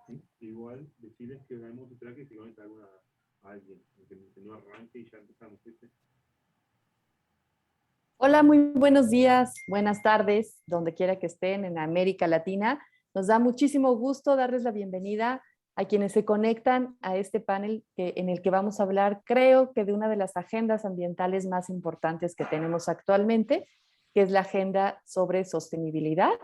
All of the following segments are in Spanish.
¿Sí? Igual decirles que hagamos otra que se conecta a alguien, que no arranque y ya empezamos, ¿viste? Hola, muy buenos días, buenas tardes, donde quiera que estén en América Latina. Nos da muchísimo gusto darles la bienvenida a quienes se conectan a este panel en el que vamos a hablar, creo que de una de las agendas ambientales más importantes que tenemos actualmente, que es la agenda sobre sostenibilidad.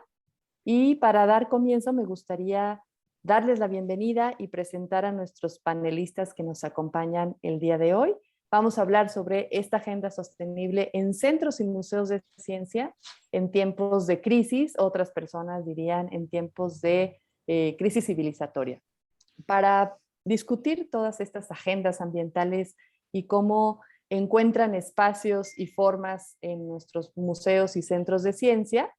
Y para dar comienzo me gustaría darles la bienvenida y presentar a nuestros panelistas que nos acompañan el día de hoy. Vamos a hablar sobre esta agenda sostenible en centros y museos de ciencia en tiempos de crisis, otras personas dirían en tiempos de crisis civilizatoria. Para discutir todas estas agendas ambientales y cómo encuentran espacios y formas en nuestros museos y centros de ciencia,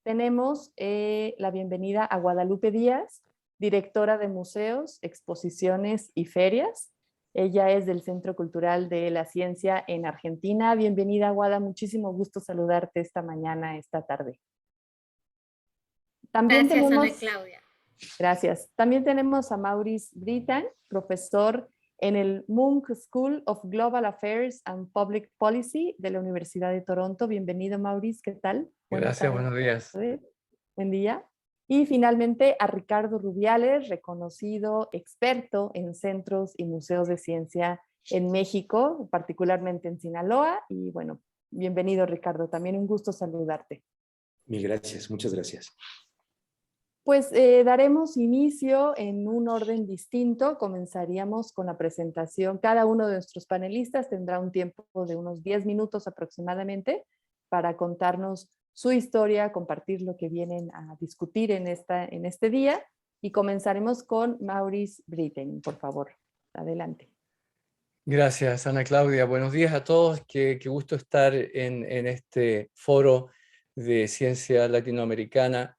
tenemos la bienvenida a Guadalupe Díaz, directora de museos, exposiciones y ferias. Ella es del Centro Cultural de la Ciencia en Argentina. Bienvenida, Guada. Muchísimo gusto saludarte esta mañana, esta tarde. También Gracias, Ana tenemos, Claudia. gracias. También tenemos a Maurice Brittan, profesor en el Munk School of Global Affairs and Public Policy de la Universidad de Toronto. Bienvenido, Maurice. ¿Qué tal? Gracias, buenos días. Buen día. Y finalmente a Ricardo Rubiales, reconocido experto en centros y museos de ciencia en México, particularmente en Sinaloa. Y bueno, bienvenido, Ricardo. También un gusto saludarte. Mil gracias, muchas gracias. Pues daremos inicio en un orden distinto. Comenzaríamos con la presentación. Cada uno de nuestros panelistas tendrá un tiempo de unos 10 minutos aproximadamente para contarnos su historia, compartir lo que vienen a discutir en este día. Y comenzaremos con Maurice Brittan, por favor. Adelante. Gracias, Ana Claudia. Buenos días a todos. Qué gusto estar en este foro de ciencia latinoamericana.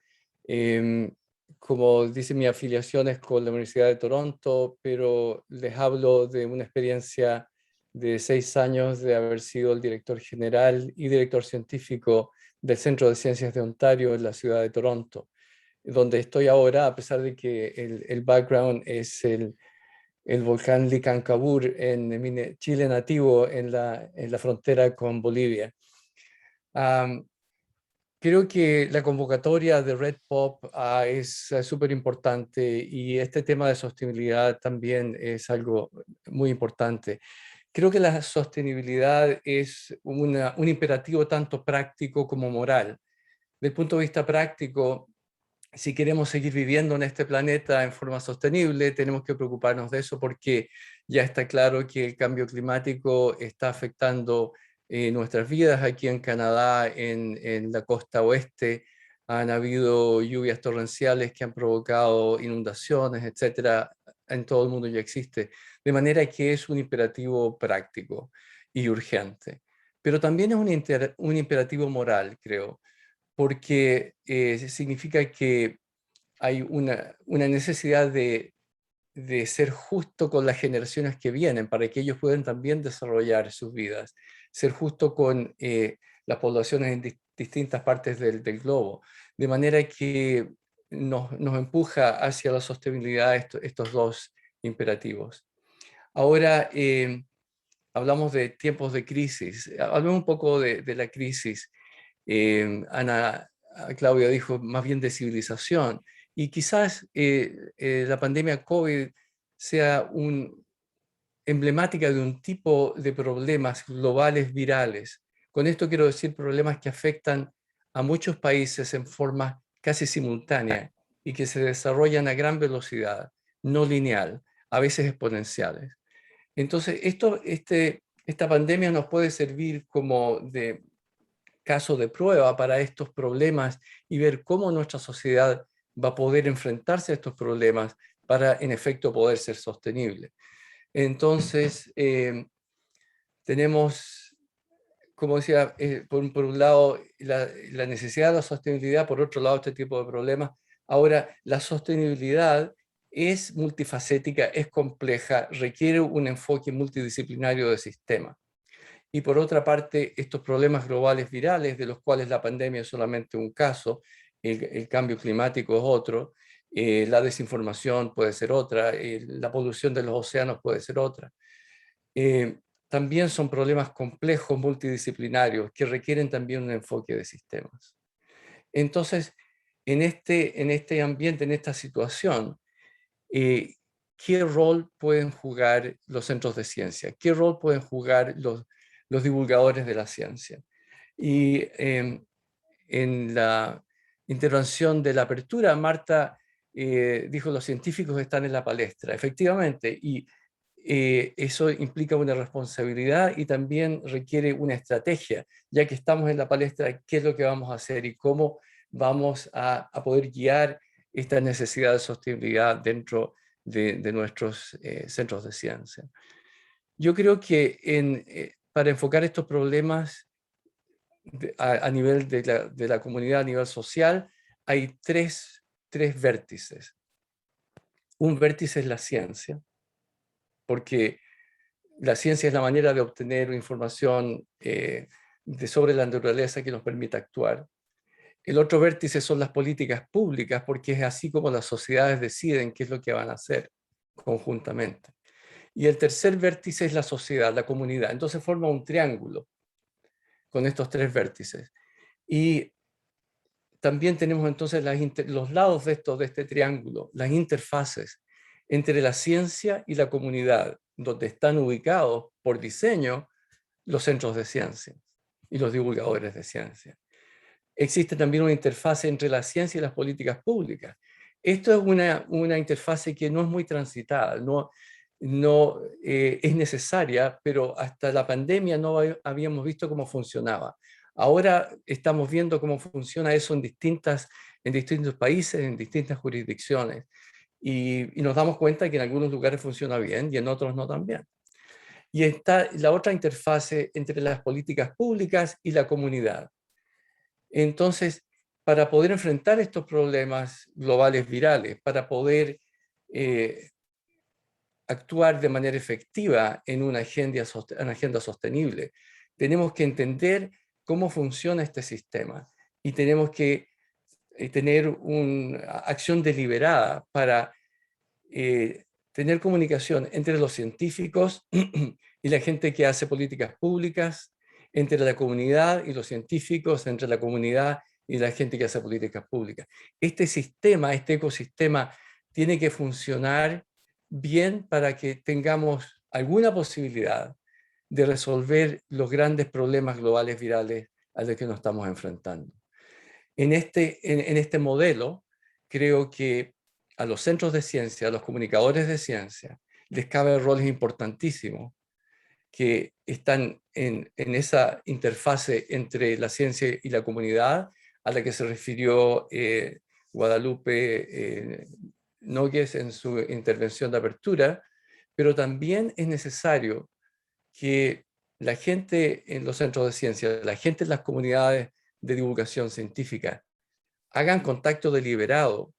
Como dice, mi afiliación es con la Universidad de Toronto, pero les hablo de una experiencia de 6 años de haber sido el director general y director científico del Centro de Ciencias de Ontario en la ciudad de Toronto, donde estoy ahora, a pesar de que el background es el volcán Licancabur en Chile nativo en la frontera con Bolivia. Creo que la convocatoria de Red Pop es súper importante y este tema de sostenibilidad también es algo muy importante. Creo que la sostenibilidad es un imperativo tanto práctico como moral. Desde el punto de vista práctico, si queremos seguir viviendo en este planeta en forma sostenible, tenemos que preocuparnos de eso porque ya está claro que el cambio climático está afectando nuestras vidas. Aquí en Canadá, en la costa oeste, han habido lluvias torrenciales que han provocado inundaciones, etcétera. En todo el mundo ya existe. De manera que es un imperativo práctico y urgente. Pero también es un imperativo moral, creo, porque significa que hay una necesidad de ser justo con las generaciones que vienen para que ellos puedan también desarrollar sus vidas, ser justo con las poblaciones en distintas partes del globo, de manera que nos empuja hacia la sostenibilidad estos dos imperativos. Ahora, hablamos de tiempos de crisis. Hablemos un poco de la crisis. Ana Claudia dijo más bien de civilización, y quizás la pandemia COVID sea emblemática de un tipo de problemas globales virales. Con esto quiero decir problemas que afectan a muchos países en forma casi simultánea y que se desarrollan a gran velocidad, no lineal, a veces exponenciales. Entonces, esta pandemia nos puede servir como de caso de prueba para estos problemas y ver cómo nuestra sociedad va a poder enfrentarse a estos problemas para, en efecto, poder ser sostenible. Entonces, tenemos, como decía, por un lado, la necesidad de la sostenibilidad, por otro lado, este tipo de problemas. Ahora, la sostenibilidad es multifacética, es compleja, requiere un enfoque multidisciplinario de sistema. Y por otra parte, estos problemas globales virales, de los cuales la pandemia es solamente un caso, el cambio climático es otro, la desinformación puede ser otra, la polución de los océanos puede ser otra. También son problemas complejos, multidisciplinarios, que requieren también un enfoque de sistemas. Entonces, en este ambiente, en esta situación, ¿qué rol pueden jugar los centros de ciencia? ¿Qué rol pueden jugar los divulgadores de la ciencia? Y en la intervención de la apertura, Marta dijo, los científicos están en la palestra. Efectivamente, y eso implica una responsabilidad y también requiere una estrategia, ya que estamos en la palestra, qué es lo que vamos a hacer y cómo vamos a poder guiar esta necesidad de sostenibilidad dentro de nuestros centros de ciencia. Yo creo que para enfocar estos problemas a nivel de la comunidad, a nivel social, hay tres vértices. Un vértice es la ciencia, porque la ciencia es la manera de obtener información sobre la naturaleza que nos permite actuar. El otro vértice son las políticas públicas, porque es así como las sociedades deciden qué es lo que van a hacer conjuntamente. Y el tercer vértice es la sociedad, la comunidad. Entonces forma un triángulo con estos tres vértices. Y también tenemos entonces los lados de este triángulo, las interfaces entre la ciencia y la comunidad, donde están ubicados por diseño los centros de ciencia y los divulgadores de ciencia. Existe también una interfase entre la ciencia y las políticas públicas. Esto es una interfase que no es muy transitada, no es necesaria, pero hasta la pandemia no habíamos visto cómo funcionaba. Ahora estamos viendo cómo funciona eso en distintos países, en distintas jurisdicciones, y nos damos cuenta que en algunos lugares funciona bien y en otros no tan bien. Y está la otra interfase entre las políticas públicas y la comunidad. Entonces, para poder enfrentar estos problemas globales virales, para poder actuar de manera efectiva en una agenda sostenible, tenemos que entender cómo funciona este sistema y tenemos que tener una acción deliberada para tener comunicación entre los científicos y la gente que hace políticas públicas, entre la comunidad y los científicos, entre la comunidad y la gente que hace políticas públicas. Este sistema, este ecosistema, tiene que funcionar bien para que tengamos alguna posibilidad de resolver los grandes problemas globales virales a los que nos estamos enfrentando. En este modelo, creo que a los centros de ciencia, a los comunicadores de ciencia, les caben roles importantísimos que están en esa interfase entre la ciencia y la comunidad a la que se refirió Guadalupe Nogues en su intervención de apertura, pero también es necesario que la gente en los centros de ciencia, la gente en las comunidades de divulgación científica, hagan contacto deliberado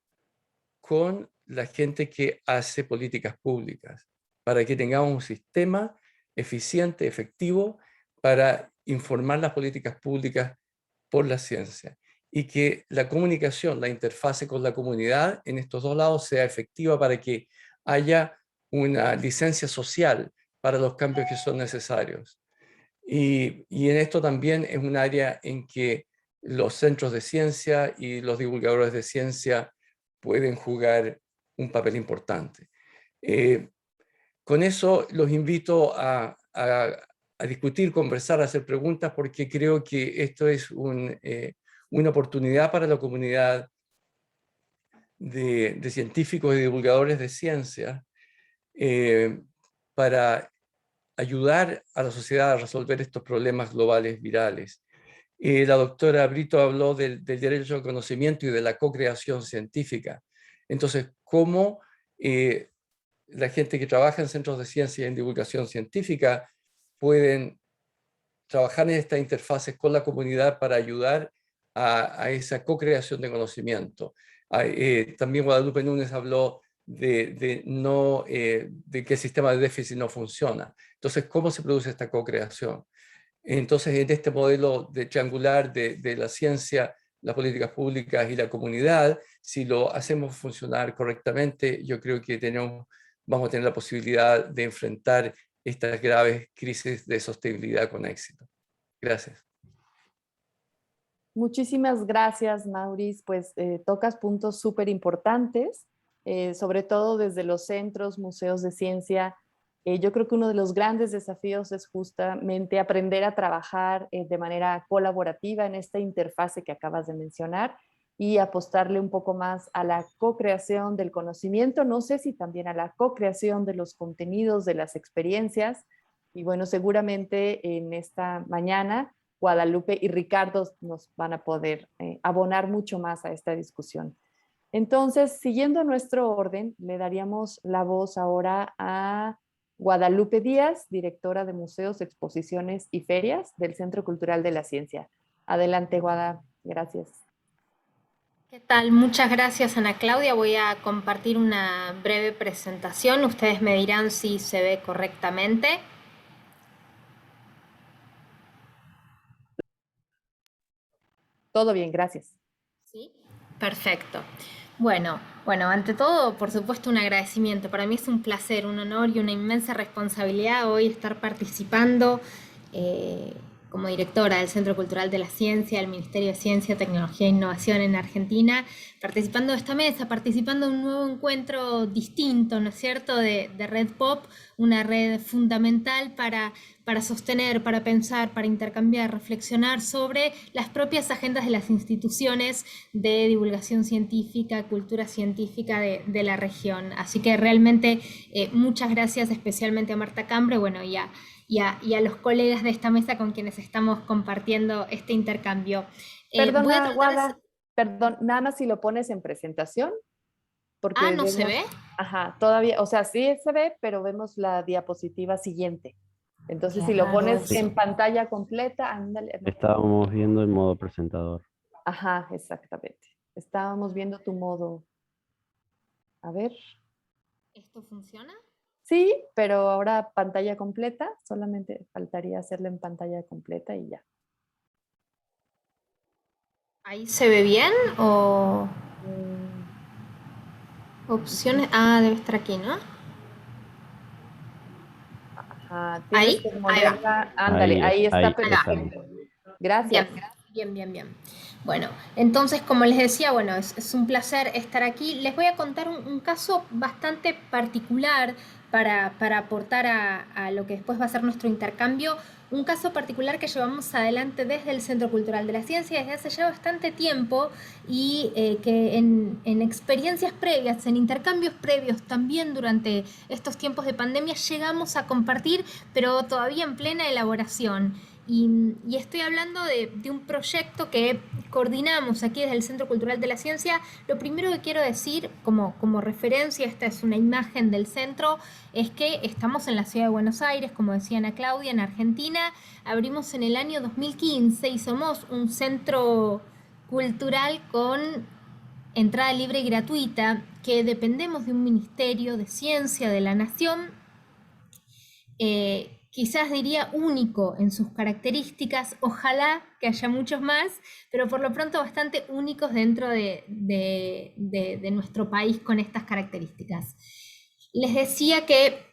con la gente que hace políticas públicas, para que tengamos un sistema eficiente, efectivo, para informar las políticas públicas por la ciencia y que la comunicación, la interfase con la comunidad en estos dos lados sea efectiva para que haya una licencia social para los cambios que son necesarios. Y en esto también es un área en que los centros de ciencia y los divulgadores de ciencia pueden jugar un papel importante. Con eso los invito a discutir, conversar, hacer preguntas, porque creo que esto es una oportunidad para la comunidad de científicos y divulgadores de ciencia para ayudar a la sociedad a resolver estos problemas globales virales. La doctora Brito habló del derecho al conocimiento y de la co-creación científica. Entonces, ¿cómo la gente que trabaja en centros de ciencia y en divulgación científica pueden trabajar en estas interfaces con la comunidad para ayudar a esa co-creación de conocimiento? También Guadalupe Núñez habló de que el sistema de déficit no funciona. Entonces, ¿cómo se produce esta co-creación? Entonces, en este modelo de triangular de la ciencia, las políticas públicas y la comunidad, si lo hacemos funcionar correctamente, yo creo que vamos a tener la posibilidad de enfrentar estas graves crisis de sostenibilidad con éxito. Gracias. Muchísimas gracias, Maurice. Pues tocas puntos súper importantes, sobre todo desde los centros, museos de ciencia. Yo creo que uno de los grandes desafíos es justamente aprender a trabajar de manera colaborativa en esta interfase que acabas de mencionar y apostarle un poco más a la co-creación del conocimiento, no sé si también a la co-creación de los contenidos, de las experiencias. Y bueno, seguramente en esta mañana Guadalupe y Ricardo nos van a poder abonar mucho más a esta discusión. Entonces, siguiendo nuestro orden, le daríamos la voz ahora a Guadalupe Díaz, directora de Museos, Exposiciones y Ferias del Centro Cultural de la Ciencia. Adelante, Guada. Gracias. ¿Qué tal? Muchas gracias, Ana Claudia. Voy a compartir una breve presentación. Ustedes me dirán si se ve correctamente. Todo bien, gracias. ¿Sí? Perfecto. Bueno, ante todo, por supuesto, un agradecimiento. Para mí es un placer, un honor y una inmensa responsabilidad hoy estar participando como directora del Centro Cultural de la Ciencia, del Ministerio de Ciencia, Tecnología e Innovación en Argentina, participando de esta mesa, participando de un nuevo encuentro distinto, ¿no es cierto?, de Red Pop, una red fundamental para sostener, para pensar, para intercambiar, reflexionar sobre las propias agendas de las instituciones de divulgación científica, cultura científica de la región. Así que realmente muchas gracias especialmente a Marta Cambre, bueno, y a los colegas de esta mesa con quienes estamos compartiendo este intercambio. Perdona, Guada, perdón, nada más si lo pones en presentación. Porque ¿no se ve? Ajá, todavía, o sea, sí se ve, pero vemos la diapositiva siguiente. Entonces, Qué si lo pones eso. en pantalla completa, ándale. Estábamos viendo el modo presentador. Ajá, exactamente. Estábamos viendo tu modo. A ver. ¿Esto funciona? Sí, pero ahora pantalla completa, solamente faltaría hacerlo en pantalla completa y ya. ¿Ahí se ve bien o...? Opciones, debe estar aquí, ¿no? Ajá, ¿Ahí? tienes que moverla. Ándale, ahí está perfecto. Gracias. Bien. Bueno, entonces, como les decía, bueno, es un placer estar aquí. Les voy a contar un caso bastante particular para aportar a lo que después va a ser nuestro intercambio. Un caso particular que llevamos adelante desde el Centro Cultural de la Ciencia desde hace ya bastante tiempo y que en experiencias previas, en intercambios previos también durante estos tiempos de pandemia llegamos a compartir, pero todavía en plena elaboración. Y estoy hablando de un proyecto que coordinamos aquí desde el Centro Cultural de la Ciencia. Lo primero que quiero decir como referencia, esta es una imagen del centro, es que estamos en la ciudad de Buenos Aires, como decía Ana Claudia, en Argentina. Abrimos en el año 2015 y somos un centro cultural con entrada libre y gratuita, que dependemos de un Ministerio de Ciencia de la Nación, quizás diría único en sus características, ojalá que haya muchos más, pero por lo pronto bastante únicos dentro de nuestro país con estas características. Les decía que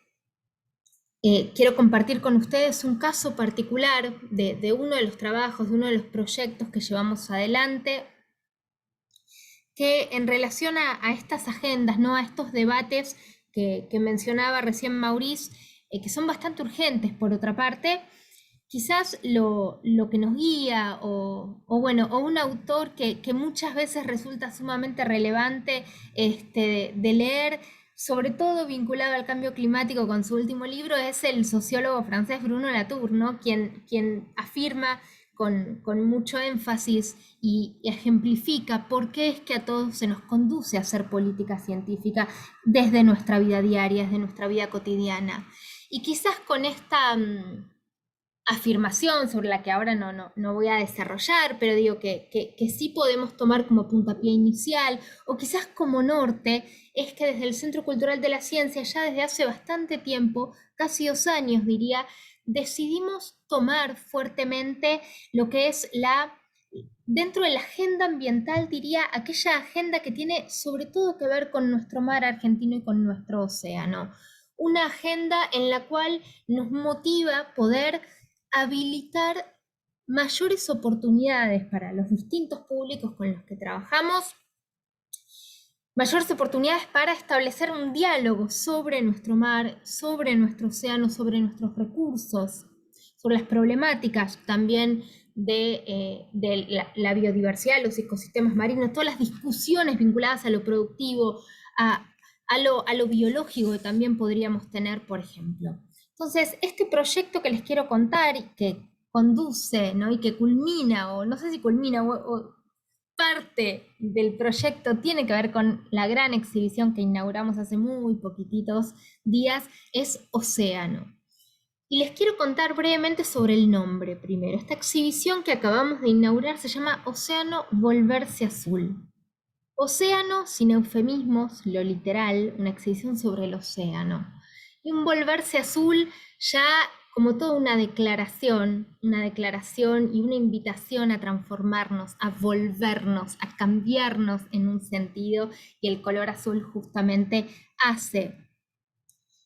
quiero compartir con ustedes un caso particular de uno de los trabajos, de uno de los proyectos que llevamos adelante, que en relación a estas agendas, ¿no?, a estos debates que mencionaba recién Maurice, que son bastante urgentes por otra parte, quizás lo que nos guía o un autor que muchas veces resulta sumamente relevante de leer, sobre todo vinculado al cambio climático con su último libro, es el sociólogo francés Bruno Latour, ¿no?, quien afirma con mucho énfasis y ejemplifica por qué es que a todos se nos conduce a hacer política científica desde nuestra vida diaria, desde nuestra vida cotidiana. Y quizás con esta afirmación sobre la que ahora no voy a desarrollar, pero digo que sí podemos tomar como puntapié inicial o quizás como norte, es que desde el Centro Cultural de la Ciencia, ya desde hace bastante tiempo, casi 2 años diría, decidimos tomar fuertemente lo que es la dentro de la agenda ambiental, diría aquella agenda que tiene sobre todo que ver con nuestro mar argentino y con nuestro océano. Una agenda en la cual nos motiva poder habilitar mayores oportunidades para los distintos públicos con los que trabajamos, mayores oportunidades para establecer un diálogo sobre nuestro mar, sobre nuestro océano, sobre nuestros recursos, sobre las problemáticas también de la biodiversidad, los ecosistemas marinos, todas las discusiones vinculadas a lo productivo, a lo biológico que también podríamos tener, por ejemplo. Entonces, este proyecto que les quiero contar y que conduce, ¿no? Y que culmina, o no sé si culmina, o parte del proyecto tiene que ver con la gran exhibición que inauguramos hace muy poquititos días, es Océano. Y les quiero contar brevemente sobre el nombre primero. Esta exhibición que acabamos de inaugurar se llama Océano Volverse Azul. Océano, sin eufemismos, lo literal, una exhibición sobre el océano. Y un volverse azul ya como toda una declaración y una invitación a transformarnos, a volvernos, a cambiarnos en un sentido, y el color azul justamente hace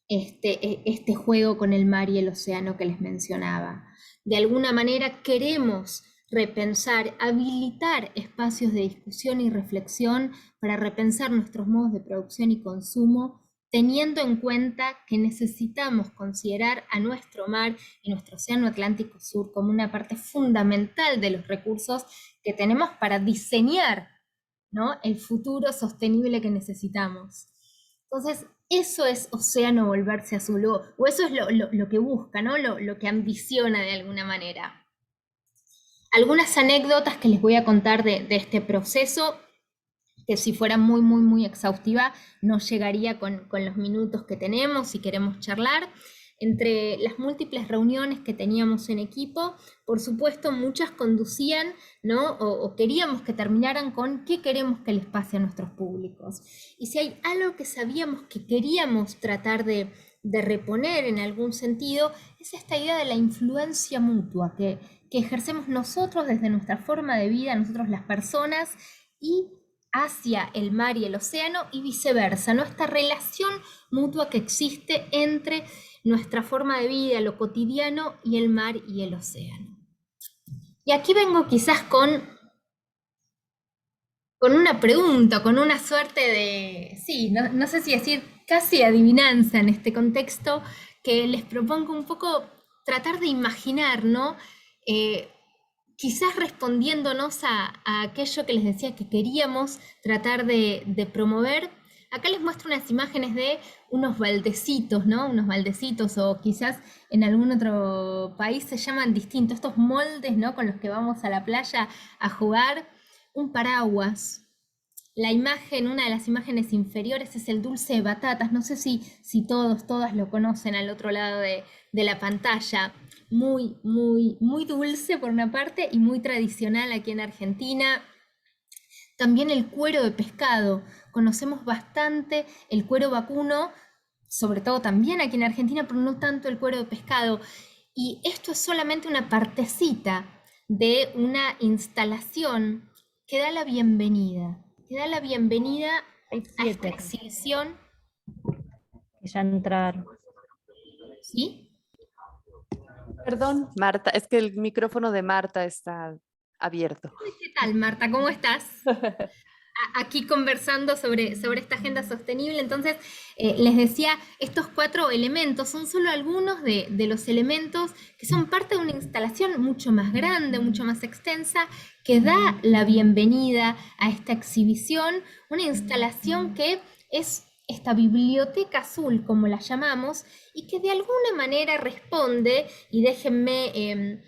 este juego con el mar y el océano que les mencionaba. De alguna manera queremos repensar, habilitar espacios de discusión y reflexión para repensar nuestros modos de producción y consumo, teniendo en cuenta que necesitamos considerar a nuestro mar y nuestro océano Atlántico Sur como una parte fundamental de los recursos que tenemos para diseñar, ¿no?, el futuro sostenible que necesitamos. Entonces, eso es Océano Volverse Azul, o eso es lo que busca, ¿no?, lo que ambiciona de alguna manera. Algunas anécdotas que les voy a contar de este proceso, que si fuera muy exhaustiva no llegaría con los minutos que tenemos y queremos charlar. Entre las múltiples reuniones que teníamos en equipo, por supuesto muchas conducían, ¿no?, o queríamos que terminaran con qué queremos que les pase a nuestros públicos. Y si hay algo que sabíamos que queríamos tratar de reponer en algún sentido, es esta idea de la influencia mutua que ejercemos nosotros desde nuestra forma de vida, nosotros las personas, y hacia el mar y el océano, y viceversa, ¿no?, esta relación mutua que existe entre nuestra forma de vida, lo cotidiano, y el mar y el océano. Y aquí vengo quizás con una pregunta, con una suerte de, sí, no sé si decir casi adivinanza en este contexto, que les propongo un poco tratar de imaginar, ¿no?, quizás respondiéndonos a aquello que les decía que queríamos tratar de promover. Acá les muestro unas imágenes de unos baldecitos, ¿no? Unos baldecitos, o quizás en algún otro país se llaman distintos, estos moldes, ¿no?, con los que vamos a la playa a jugar. Un paraguas. La imagen, una de las imágenes inferiores, es el dulce de batatas. No sé si todas lo conocen al otro lado de la pantalla. Muy dulce por una parte y muy tradicional aquí en Argentina. También el cuero de pescado. Conocemos bastante el cuero vacuno, sobre todo también aquí en Argentina, pero no tanto el cuero de pescado. Y esto es solamente una partecita de una instalación que da la bienvenida. A esta exhibición. Ya entraron. ¿Sí? Perdón, Marta, es que el micrófono de Marta está abierto. ¿Qué tal, Marta? ¿Cómo estás? Aquí conversando sobre esta agenda sostenible. Entonces, les decía, estos 4 elementos son solo algunos de los elementos que son parte de una instalación mucho más grande, mucho más extensa, que da la bienvenida a esta exhibición, una instalación que es esta biblioteca azul, como la llamamos, y que de alguna manera responde, y déjenme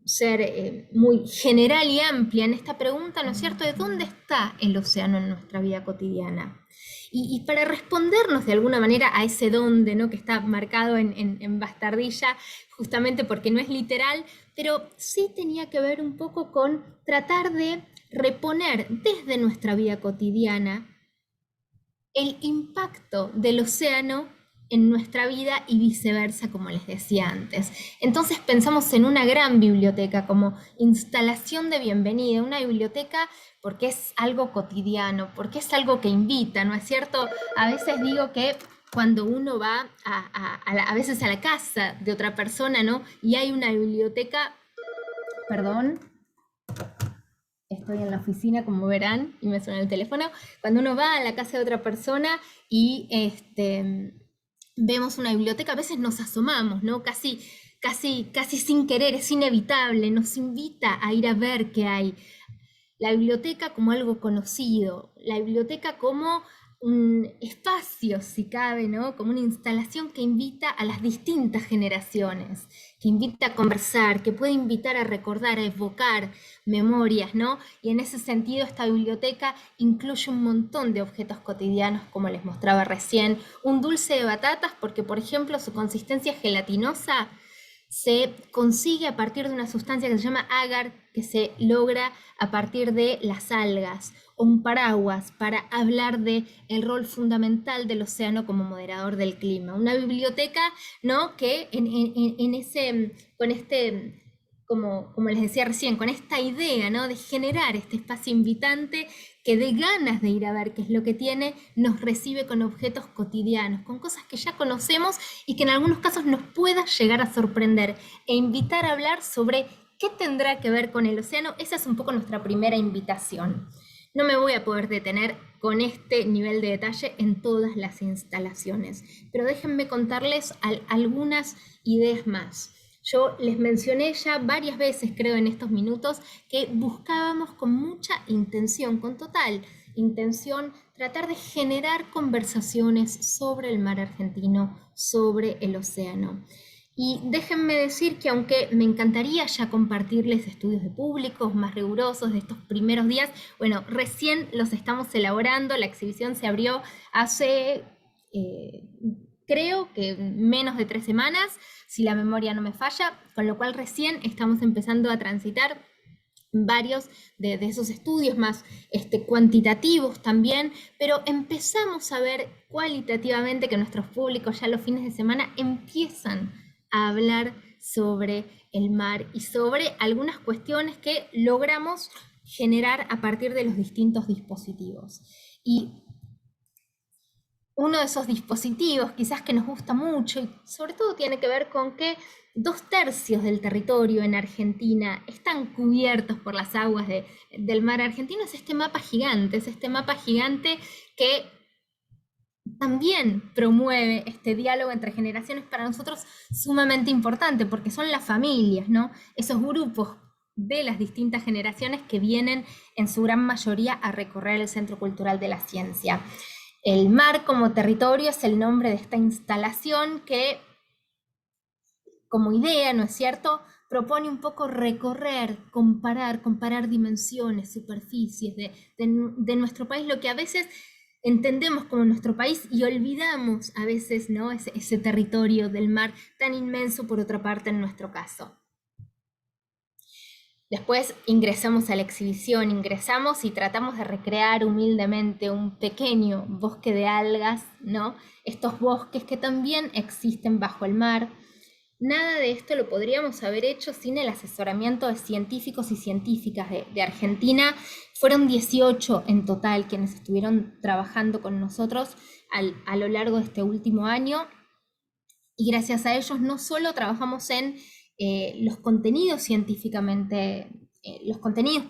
ser muy general y amplia en esta pregunta, ¿no es cierto?, de dónde está el océano en nuestra vida cotidiana. Y para respondernos de alguna manera a ese dónde, ¿no?, que está marcado en bastardilla, justamente porque no es literal, pero sí tenía que ver un poco con tratar de reponer desde nuestra vida cotidiana el impacto del océano en nuestra vida y viceversa, como les decía antes. Entonces pensamos en una gran biblioteca como instalación de bienvenida, una biblioteca porque es algo cotidiano, porque es algo que invita, ¿no es cierto? A veces digo que cuando uno va a veces a la casa de otra persona, ¿no? Y hay una biblioteca, perdón, estoy en la oficina, como verán, y me suena el teléfono. Cuando uno va a la casa de otra persona y vemos una biblioteca, a veces nos asomamos, ¿no? Casi sin querer, es inevitable, nos invita a ir a ver qué hay. La biblioteca como algo conocido, la biblioteca como un espacio, si cabe, ¿no? Como una instalación que invita a las distintas generaciones, que invita a conversar, que puede invitar a recordar, a evocar memorias, ¿no? Y en ese sentido esta biblioteca incluye un montón de objetos cotidianos, como les mostraba recién, un dulce de batatas, porque por ejemplo su consistencia gelatinosa se consigue a partir de una sustancia que se llama agar, que se logra a partir de las algas, o un paraguas para hablar de el rol fundamental del océano como moderador del clima. Una biblioteca, ¿no? Que como les decía recién, con esta idea, ¿no? De generar este espacio invitante que dé ganas de ir a ver qué es lo que tiene, nos recibe con objetos cotidianos, con cosas que ya conocemos y que en algunos casos nos pueda llegar a sorprender e invitar a hablar sobre qué tendrá que ver con el océano. Esa es un poco nuestra primera invitación. No me voy a poder detener con este nivel de detalle en todas las instalaciones, pero déjenme contarles algunas ideas más. Yo les mencioné ya varias veces, creo, en estos minutos, que buscábamos con mucha intención, con total intención, tratar de generar conversaciones sobre el mar argentino, sobre el océano. Y déjenme decir que aunque me encantaría ya compartirles estudios de públicos más rigurosos de estos primeros días, bueno, recién los estamos elaborando, la exhibición se abrió hace, creo que menos de 3 semanas, si la memoria no me falla, con lo cual recién estamos empezando a transitar varios de esos estudios más cuantitativos también, pero empezamos a ver cualitativamente que nuestros públicos ya los fines de semana empiezan a hablar sobre el mar y sobre algunas cuestiones que logramos generar a partir de los distintos dispositivos. Y uno de esos dispositivos quizás que nos gusta mucho y sobre todo tiene que ver con que 2/3 del territorio en Argentina están cubiertos por las aguas del mar argentino. Es este mapa gigante que también promueve este diálogo entre generaciones, para nosotros sumamente importante, porque son las familias, ¿no? Esos grupos de las distintas generaciones que vienen en su gran mayoría a recorrer el Centro Cultural de la Ciencia. El mar como territorio es el nombre de esta instalación que, como idea, ¿no es cierto?, propone un poco recorrer, comparar dimensiones, superficies de nuestro país, lo que a veces entendemos como nuestro país y olvidamos a veces, ¿no?, ese territorio del mar tan inmenso, por otra parte, en nuestro caso. Después ingresamos a la exhibición, ingresamos y tratamos de recrear humildemente un pequeño bosque de algas, ¿no? Estos bosques que también existen bajo el mar. Nada de esto lo podríamos haber hecho sin el asesoramiento de científicos y científicas de Argentina. Fueron 18 en total quienes estuvieron trabajando con nosotros a lo largo de este último año. Y gracias a ellos no solo trabajamos en los contenidos científicamente, los contenidos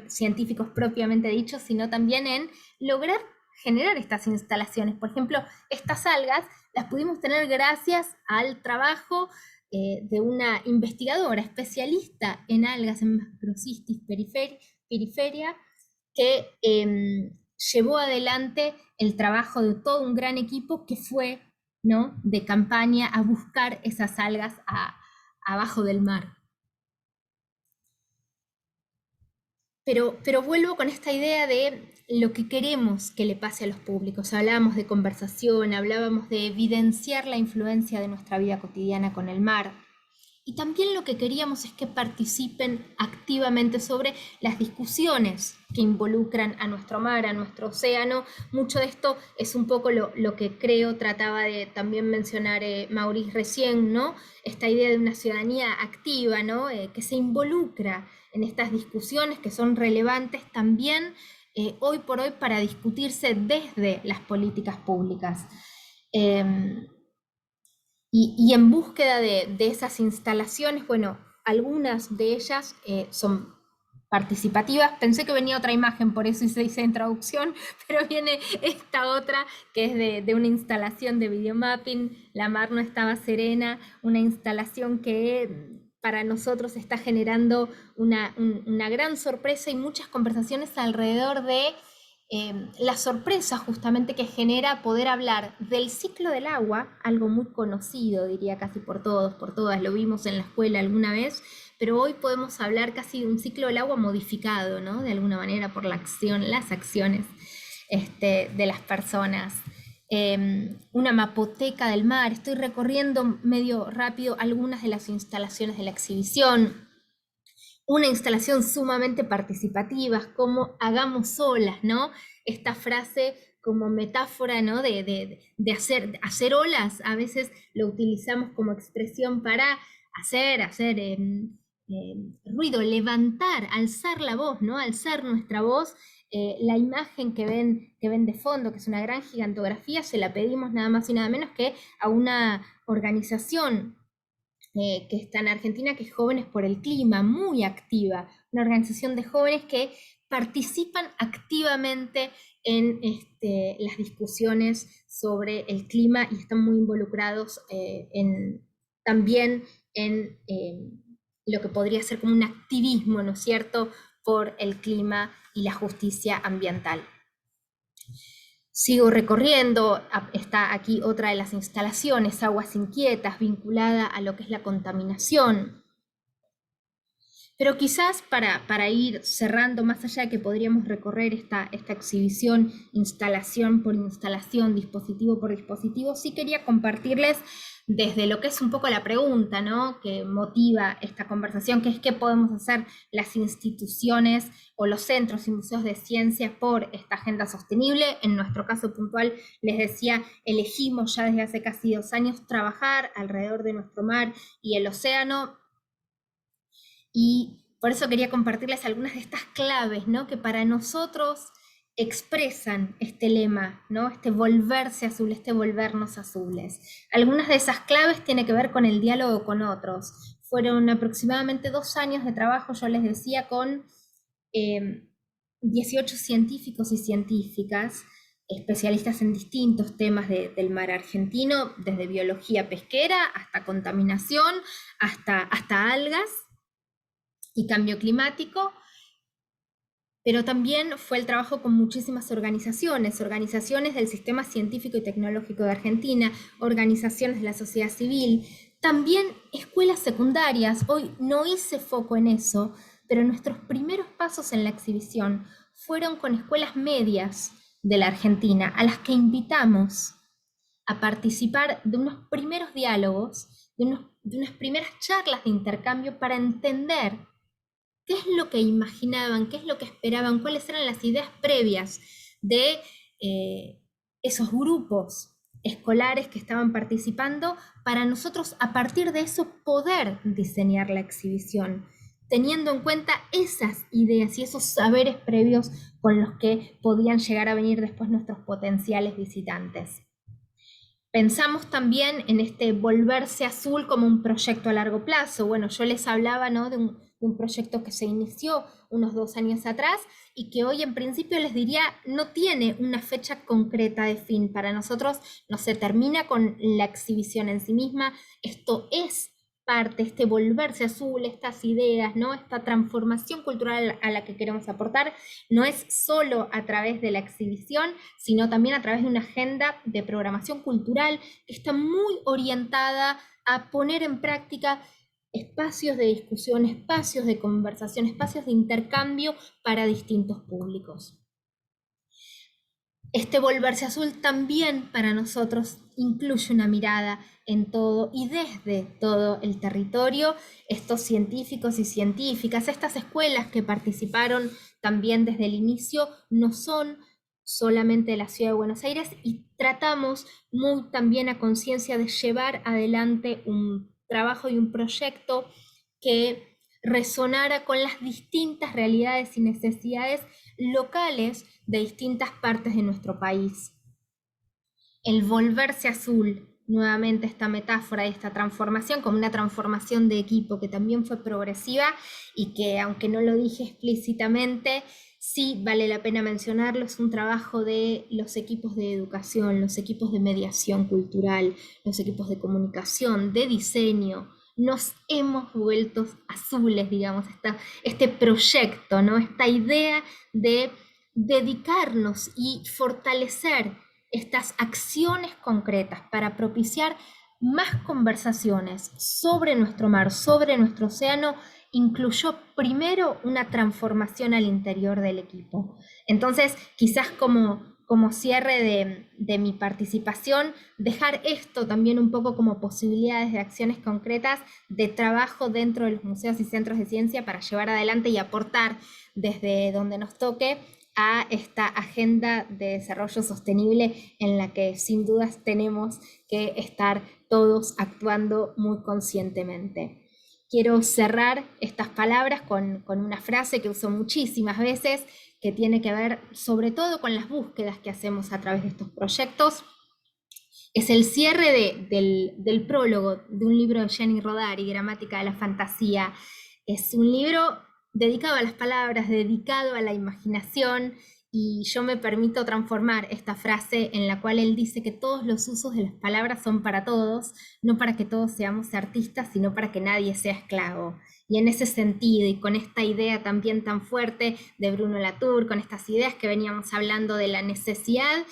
científicos propiamente dichos, sino también en lograr generar estas instalaciones. Por ejemplo, estas algas las pudimos tener gracias al trabajo de una investigadora especialista en algas, en Macrocystis periferia, que llevó adelante el trabajo de todo un gran equipo que fue, ¿no?, de campaña a buscar esas algas abajo del mar. Pero vuelvo con esta idea de lo que queremos que le pase a los públicos. Hablábamos de conversación, hablábamos de evidenciar la influencia de nuestra vida cotidiana con el mar. Y también lo que queríamos es que participen activamente sobre las discusiones que involucran a nuestro mar, a nuestro océano. Mucho de esto es un poco lo que creo trataba de también mencionar Maurice recién, ¿no? Esta idea de una ciudadanía activa, ¿no? Que se involucra en estas discusiones que son relevantes también hoy por hoy para discutirse desde las políticas públicas. Y en búsqueda de esas instalaciones, bueno, algunas de ellas son participativas. Pensé que venía otra imagen, por eso hice introducción, pero viene esta otra que es de una instalación de videomapping. La mar no estaba serena, una instalación que para nosotros está generando una gran sorpresa y muchas conversaciones alrededor de la sorpresa justamente que genera poder hablar del ciclo del agua, algo muy conocido, diría casi por todos, por todas, lo vimos en la escuela alguna vez, pero hoy podemos hablar casi de un ciclo del agua modificado, ¿no? De alguna manera por las acciones de las personas. Una mapoteca del mar, estoy recorriendo medio rápido algunas de las instalaciones de la exhibición. Una instalación sumamente participativa, como hagamos olas, ¿no? Esta frase como metáfora, ¿no? de hacer olas, a veces lo utilizamos como expresión para hacer ruido, levantar, alzar la voz, ¿no? Alzar nuestra voz. La imagen que ven de fondo, que es una gran gigantografía, se la pedimos nada más y nada menos que a una organización que está en Argentina, que es Jóvenes por el Clima, muy activa, una organización de jóvenes que participan activamente en las discusiones sobre el clima y están muy involucrados también en lo que podría ser como un activismo, ¿no es cierto?, por el clima y la justicia ambiental. Sigo recorriendo, está aquí otra de las instalaciones, Aguas Inquietas, vinculada a lo que es la contaminación. Pero quizás para ir cerrando, más allá de que podríamos recorrer esta exhibición, instalación por instalación, dispositivo por dispositivo, sí quería compartirles desde lo que es un poco la pregunta, ¿no?, que motiva esta conversación, que es qué podemos hacer las instituciones o los centros y museos de ciencia por esta agenda sostenible. En nuestro caso puntual, les decía, elegimos ya desde hace casi 2 años trabajar alrededor de nuestro mar y el océano, y por eso quería compartirles algunas de estas claves, ¿no?, que para nosotros expresan este lema, ¿no?, este volverse azul, este volvernos azules. Algunas de esas claves tienen que ver con el diálogo con otros. Fueron aproximadamente 2 años de trabajo, yo les decía, con 18 científicos y científicas, especialistas en distintos temas del mar argentino, desde biología pesquera hasta contaminación, hasta algas y cambio climático. Pero también fue el trabajo con muchísimas organizaciones del sistema científico y tecnológico de Argentina, organizaciones de la sociedad civil, también escuelas secundarias. Hoy no hice foco en eso, pero nuestros primeros pasos en la exhibición fueron con escuelas medias de la Argentina, a las que invitamos a participar de unos primeros diálogos, de unas primeras charlas de intercambio para entender qué es lo que imaginaban, qué es lo que esperaban, cuáles eran las ideas previas de esos grupos escolares que estaban participando, para nosotros a partir de eso poder diseñar la exhibición, teniendo en cuenta esas ideas y esos saberes previos con los que podían llegar a venir después nuestros potenciales visitantes. Pensamos también en este volverse azul como un proyecto a largo plazo. Bueno, yo les hablaba, ¿no?, de un proyecto que se inició unos 2 años atrás y que hoy en principio les diría no tiene una fecha concreta de fin. Para nosotros no se termina con la exhibición en sí misma. Esto es parte, este volverse azul, estas ideas, ¿no?, esta transformación cultural a la que queremos aportar, no es solo a través de la exhibición, sino también a través de una agenda de programación cultural que está muy orientada a poner en práctica espacios de discusión, espacios de conversación, espacios de intercambio para distintos públicos. Este volverse azul también para nosotros incluye una mirada en todo y desde todo el territorio. Estos científicos y científicas, estas escuelas que participaron también desde el inicio, no son solamente de la Ciudad de Buenos Aires, y tratamos muy también a conciencia de llevar adelante un trabajo y un proyecto que resonara con las distintas realidades y necesidades locales de distintas partes de nuestro país. El volverse azul, nuevamente esta metáfora y esta transformación como una transformación de equipo que también fue progresiva y que, aunque no lo dije explícitamente, sí vale la pena mencionarlo, es un trabajo de los equipos de educación, los equipos de mediación cultural, los equipos de comunicación, de diseño. Nos hemos vuelto azules, digamos, este proyecto, ¿no? Esta idea de dedicarnos y fortalecer estas acciones concretas para propiciar más conversaciones sobre nuestro mar, sobre nuestro océano, incluyó primero una transformación al interior del equipo. Entonces, quizás como cierre de mi participación, dejar esto también un poco como posibilidades de acciones concretas de trabajo dentro de los museos y centros de ciencia para llevar adelante y aportar desde donde nos toque a esta agenda de desarrollo sostenible en la que sin dudas tenemos que estar todos actuando muy conscientemente. Quiero cerrar estas palabras con una frase que uso muchísimas veces, que tiene que ver sobre todo con las búsquedas que hacemos a través de estos proyectos. Es el cierre del prólogo de un libro de Gianni Rodari, Gramática de la Fantasía. Es un libro dedicado a las palabras, dedicado a la imaginación, y yo me permito transformar esta frase en la cual él dice que todos los usos de las palabras son para todos, no para que todos seamos artistas, sino para que nadie sea esclavo. Y en ese sentido, y con esta idea también tan fuerte de Bruno Latour, con estas ideas que veníamos hablando de la necesidad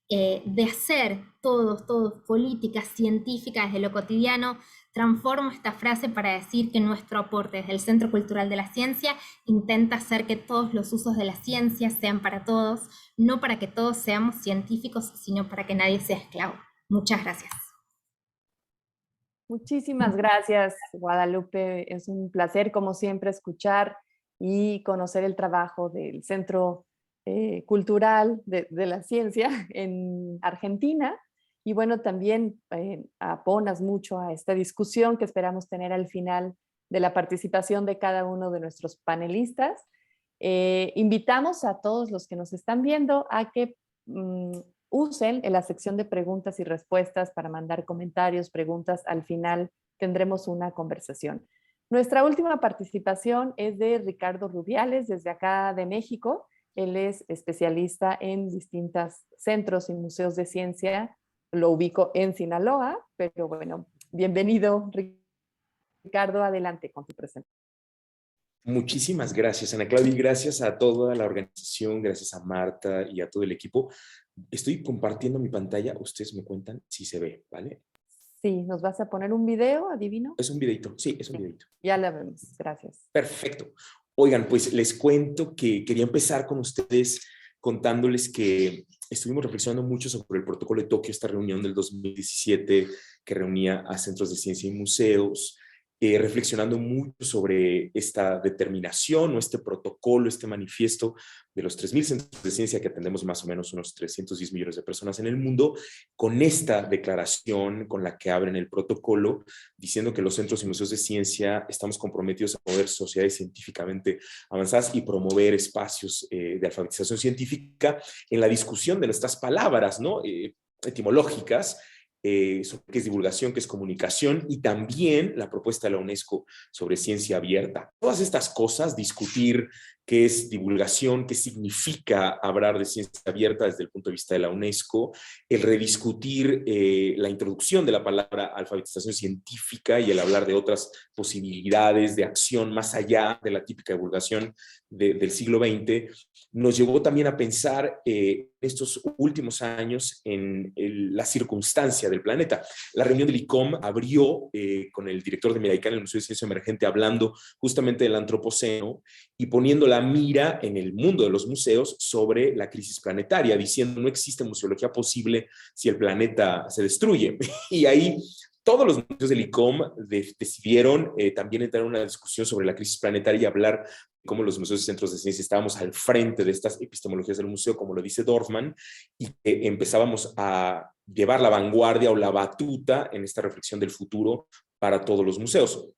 de hacer todos políticas científicas desde lo cotidiano, transformo esta frase para decir que nuestro aporte desde el Centro Cultural de la Ciencia intenta hacer que todos los usos de la ciencia sean para todos, no para que todos seamos científicos, sino para que nadie sea esclavo. Muchas gracias. Muchísimas gracias, Guadalupe. Es un placer, como siempre, escuchar y conocer el trabajo del Centro Cultural de la Ciencia en Argentina. Y bueno, también abonas mucho a esta discusión que esperamos tener al final de la participación de cada uno de nuestros panelistas. Invitamos a todos los que nos están viendo a que usen en la sección de preguntas y respuestas para mandar comentarios, preguntas. Al final tendremos una conversación. Nuestra última participación es de Ricardo Rubiales, desde acá de México. Él es especialista en distintos centros y museos de ciencia. Lo ubico en Sinaloa, pero bueno, bienvenido, Ricardo, adelante con tu presentación. Muchísimas gracias, Ana Claudia, y gracias a toda la organización, gracias a Marta y a todo el equipo. Estoy compartiendo mi pantalla, ustedes me cuentan si se ve, ¿vale? Sí, ¿nos vas a poner un video, adivino? Es un videito, sí, es un videito. Ya la vemos, gracias. Perfecto. Oigan, pues les cuento que quería empezar con ustedes contándoles que estuvimos reflexionando mucho sobre el protocolo de Tokio, esta reunión del 2017 que reunía a centros de ciencia y museos, reflexionando mucho sobre esta determinación o este protocolo, este manifiesto de los 3.000 centros de ciencia que atendemos más o menos unos 310 millones de personas en el mundo, con esta declaración con la que abren el protocolo, diciendo que los centros y museos de ciencia estamos comprometidos a promover sociedades científicamente avanzadas y promover espacios de alfabetización científica en la discusión de nuestras palabras, ¿no? Etimológicas, sobre qué es divulgación, qué es comunicación, y también la propuesta de la UNESCO sobre ciencia abierta. Todas estas cosas, discutir qué es divulgación, qué significa hablar de ciencia abierta desde el punto de vista de la UNESCO, el rediscutir la introducción de la palabra alfabetización científica y el hablar de otras posibilidades de acción más allá de la típica divulgación del siglo XX, nos llevó también a pensar estos últimos años en la circunstancia del planeta. La reunión del ICOM abrió con el director de Miraicán, el Museo de Ciencia Emergente, hablando justamente del antropoceno y poniendo la mira en el mundo de los museos sobre la crisis planetaria, diciendo no existe museología posible si el planeta se destruye. Y ahí todos los museos del ICOM decidieron también entrar en una discusión sobre la crisis planetaria y hablar de cómo los museos y centros de ciencia estábamos al frente de estas epistemologías del museo, como lo dice Dorfman, y que empezábamos a llevar la vanguardia o la batuta en esta reflexión del futuro para todos los museos.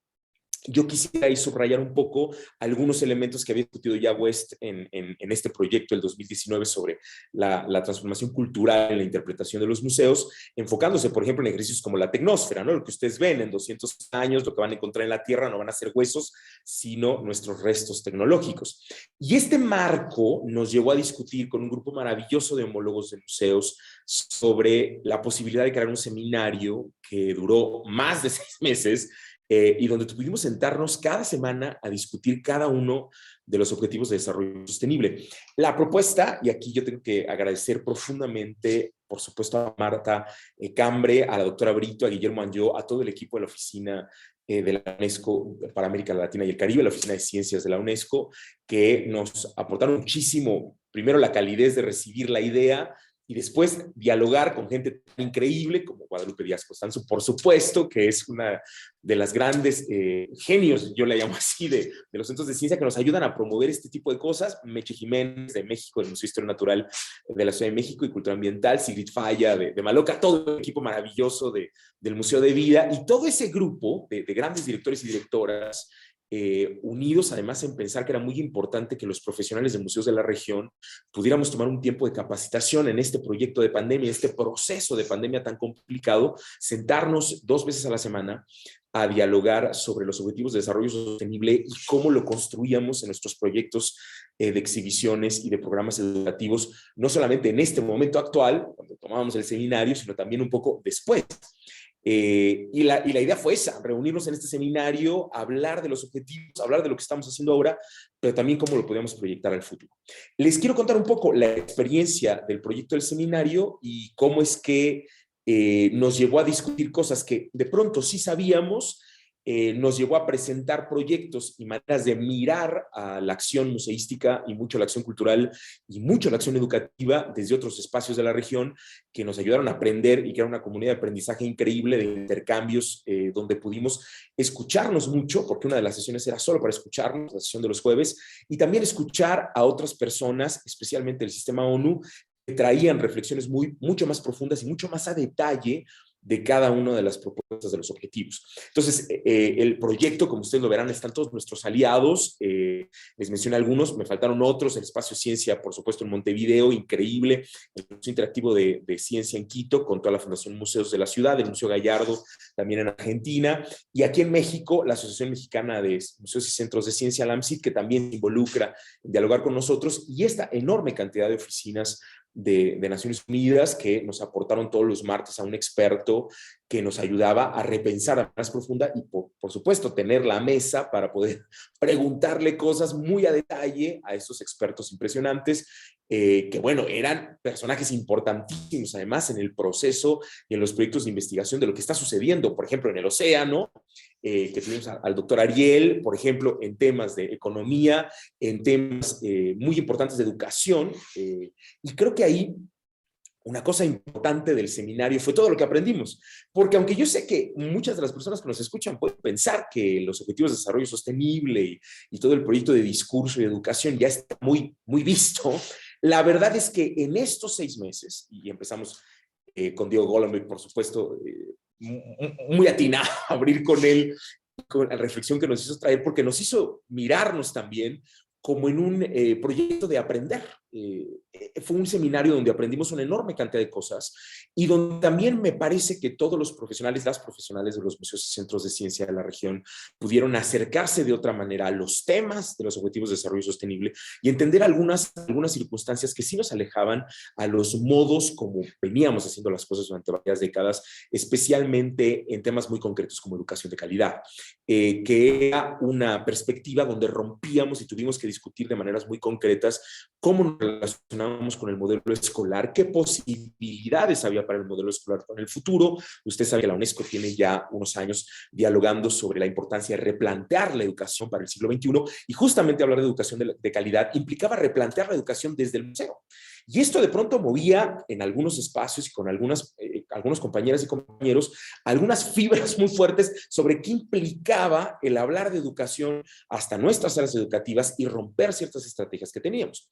Yo quisiera ahí subrayar un poco algunos elementos que había discutido ya West en este proyecto del 2019 sobre la transformación cultural en la interpretación de los museos, enfocándose, por ejemplo, en ejercicios como la tecnosfera, ¿no? Lo que ustedes ven en 200 años, lo que van a encontrar en la Tierra no van a ser huesos, sino nuestros restos tecnológicos. Y este marco nos llevó a discutir con un grupo maravilloso de homólogos de museos sobre la posibilidad de crear un seminario que duró más de 6 meses, y donde pudimos sentarnos cada semana a discutir cada uno de los objetivos de desarrollo sostenible. La propuesta, y aquí yo tengo que agradecer profundamente, por supuesto, a Marta Cambre, a la doctora Brito, a Guillermo Anjó, a todo el equipo de la oficina de la UNESCO para América Latina y el Caribe, la oficina de ciencias de la UNESCO, que nos aportaron muchísimo, primero la calidez de recibir la idea, y después dialogar con gente tan increíble como Guadalupe Díaz Costanzo, por supuesto, que es una de las grandes genios, yo la llamo así, de los centros de ciencia que nos ayudan a promover este tipo de cosas. Meche Jiménez de México, del Museo de Historia Natural de la Ciudad de México y Cultura Ambiental, Sigrid Falla de Maloca, todo el equipo maravilloso del Museo de Vida, y todo ese grupo de grandes directores y directoras, unidos además en pensar que era muy importante que los profesionales de museos de la región pudiéramos tomar un tiempo de capacitación en este proyecto de pandemia, este proceso de pandemia tan complicado, sentarnos 2 veces a la semana a dialogar sobre los objetivos de desarrollo sostenible y cómo lo construíamos en nuestros proyectos de exhibiciones y de programas educativos, no solamente en este momento actual, cuando tomábamos el seminario, sino también un poco después. Y la idea fue esa, reunirnos en este seminario, hablar de los objetivos, hablar de lo que estamos haciendo ahora, pero también cómo lo podíamos proyectar al futuro. Les quiero contar un poco la experiencia del proyecto del seminario y cómo es que nos llevó a discutir cosas que de pronto sí sabíamos, nos llevó a presentar proyectos y maneras de mirar a la acción museística y mucho la acción cultural y mucho la acción educativa desde otros espacios de la región que nos ayudaron a aprender y crear una comunidad de aprendizaje increíble de intercambios donde pudimos escucharnos mucho, porque una de las sesiones era solo para escucharnos, la sesión de los jueves, y también escuchar a otras personas, especialmente del sistema ONU, que traían reflexiones mucho más profundas y mucho más a detalle de cada una de las propuestas de los objetivos. Entonces, el proyecto, como ustedes lo verán, están todos nuestros aliados. Les mencioné algunos, me faltaron otros. El Espacio Ciencia, por supuesto, en Montevideo, increíble. El Museo Interactivo de Ciencia en Quito, con toda la Fundación Museos de la Ciudad. El Museo Gallardo, también en Argentina. Y aquí en México, la Asociación Mexicana de Museos y Centros de Ciencia, la AMCIT, que también se involucra en dialogar con nosotros. Y esta enorme cantidad de oficinas de Naciones Unidas que nos aportaron todos los martes a un experto que nos ayudaba a repensar más profunda y por supuesto tener la mesa para poder preguntarle cosas muy a detalle a estos expertos impresionantes que bueno, eran personajes importantísimos además en el proceso y en los proyectos de investigación de lo que está sucediendo, por ejemplo en el océano, que tuvimos al doctor Ariel, por ejemplo, en temas de economía, en temas muy importantes de educación, y creo que ahí una cosa importante del seminario fue todo lo que aprendimos, porque aunque yo sé que muchas de las personas que nos escuchan pueden pensar que los objetivos de desarrollo sostenible y todo el proyecto de discurso y educación ya está muy, muy visto, la verdad es que en estos 6 meses, y empezamos con Diego Golombek, por supuesto, muy atinado a abrir con él, con la reflexión que nos hizo traer, porque nos hizo mirarnos también como en un proyecto de aprender. Fue un seminario donde aprendimos una enorme cantidad de cosas y donde también me parece que todos los profesionales, las profesionales de los museos y centros de ciencia de la región pudieron acercarse de otra manera a los temas de los objetivos de desarrollo sostenible y entender algunas circunstancias que sí nos alejaban a los modos como veníamos haciendo las cosas durante varias décadas, especialmente en temas muy concretos como educación de calidad, que era una perspectiva donde rompíamos y tuvimos que discutir de maneras muy concretas cómo relacionábamos con el modelo escolar, qué posibilidades había para el modelo escolar en el futuro. Usted sabe que la UNESCO tiene ya unos años dialogando sobre la importancia de replantear la educación para el siglo XXI, y justamente hablar de educación de calidad implicaba replantear la educación desde el museo. Y esto de pronto movía en algunos espacios y con algunos compañeras y compañeros algunas fibras muy fuertes sobre qué implicaba el hablar de educación hasta nuestras áreas educativas y romper ciertas estrategias que teníamos.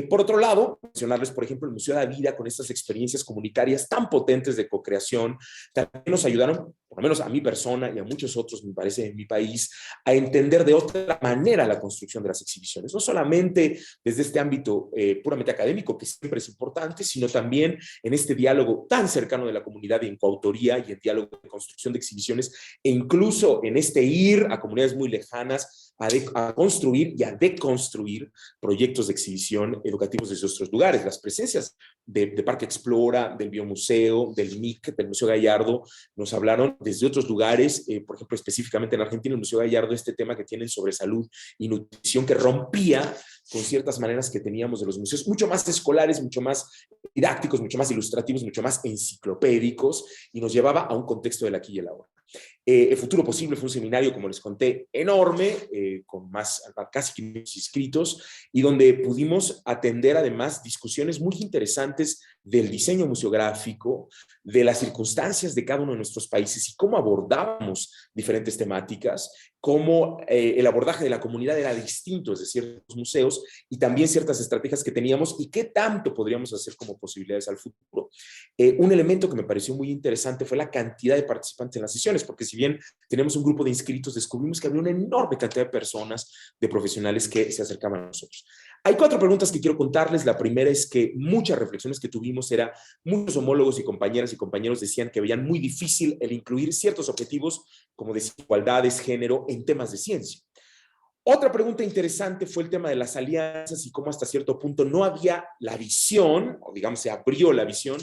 Por otro lado, mencionarles, por ejemplo, el Museo de la Vida con estas experiencias comunitarias tan potentes de co-creación, también nos ayudaron, por lo menos a mi persona y a muchos otros, me parece, en mi país, a entender de otra manera la construcción de las exhibiciones. No solamente desde este ámbito puramente académico, que siempre es importante, sino también en este diálogo tan cercano de la comunidad y en coautoría y en diálogo de construcción de exhibiciones, e incluso en este ir a comunidades muy lejanas a construir y a deconstruir proyectos de exhibición educativos desde otros lugares. Las presencias de Parque Explora, del Biomuseo, del MIC, del Museo Gallardo, nos hablaron desde otros lugares, por ejemplo, específicamente en Argentina, el Museo Gallardo, este tema que tienen sobre salud y nutrición, que rompía con ciertas maneras que teníamos de los museos, mucho más escolares, mucho más didácticos, mucho más ilustrativos, mucho más enciclopédicos, y nos llevaba a un contexto del aquí y el ahora. El Futuro Posible fue un seminario, como les conté, enorme, con casi 500 inscritos, y donde pudimos atender además discusiones muy interesantes del diseño museográfico, de las circunstancias de cada uno de nuestros países y cómo abordábamos diferentes temáticas, cómo el abordaje de la comunidad era distinto desde ciertos museos, y también ciertas estrategias que teníamos y qué tanto podríamos hacer como posibilidades al futuro. Un elemento que me pareció muy interesante fue la cantidad de participantes en las sesiones, porque si bien tenemos un grupo de inscritos, descubrimos que había una enorme cantidad de personas, de profesionales que se acercaban a nosotros. Hay 4 preguntas que quiero contarles. La primera es que muchas reflexiones que tuvimos era, muchos homólogos y compañeras y compañeros decían que veían muy difícil el incluir ciertos objetivos como desigualdades, género, en temas de ciencia. Otra pregunta interesante fue el tema de las alianzas y cómo hasta cierto punto no había la visión, o digamos se abrió la visión,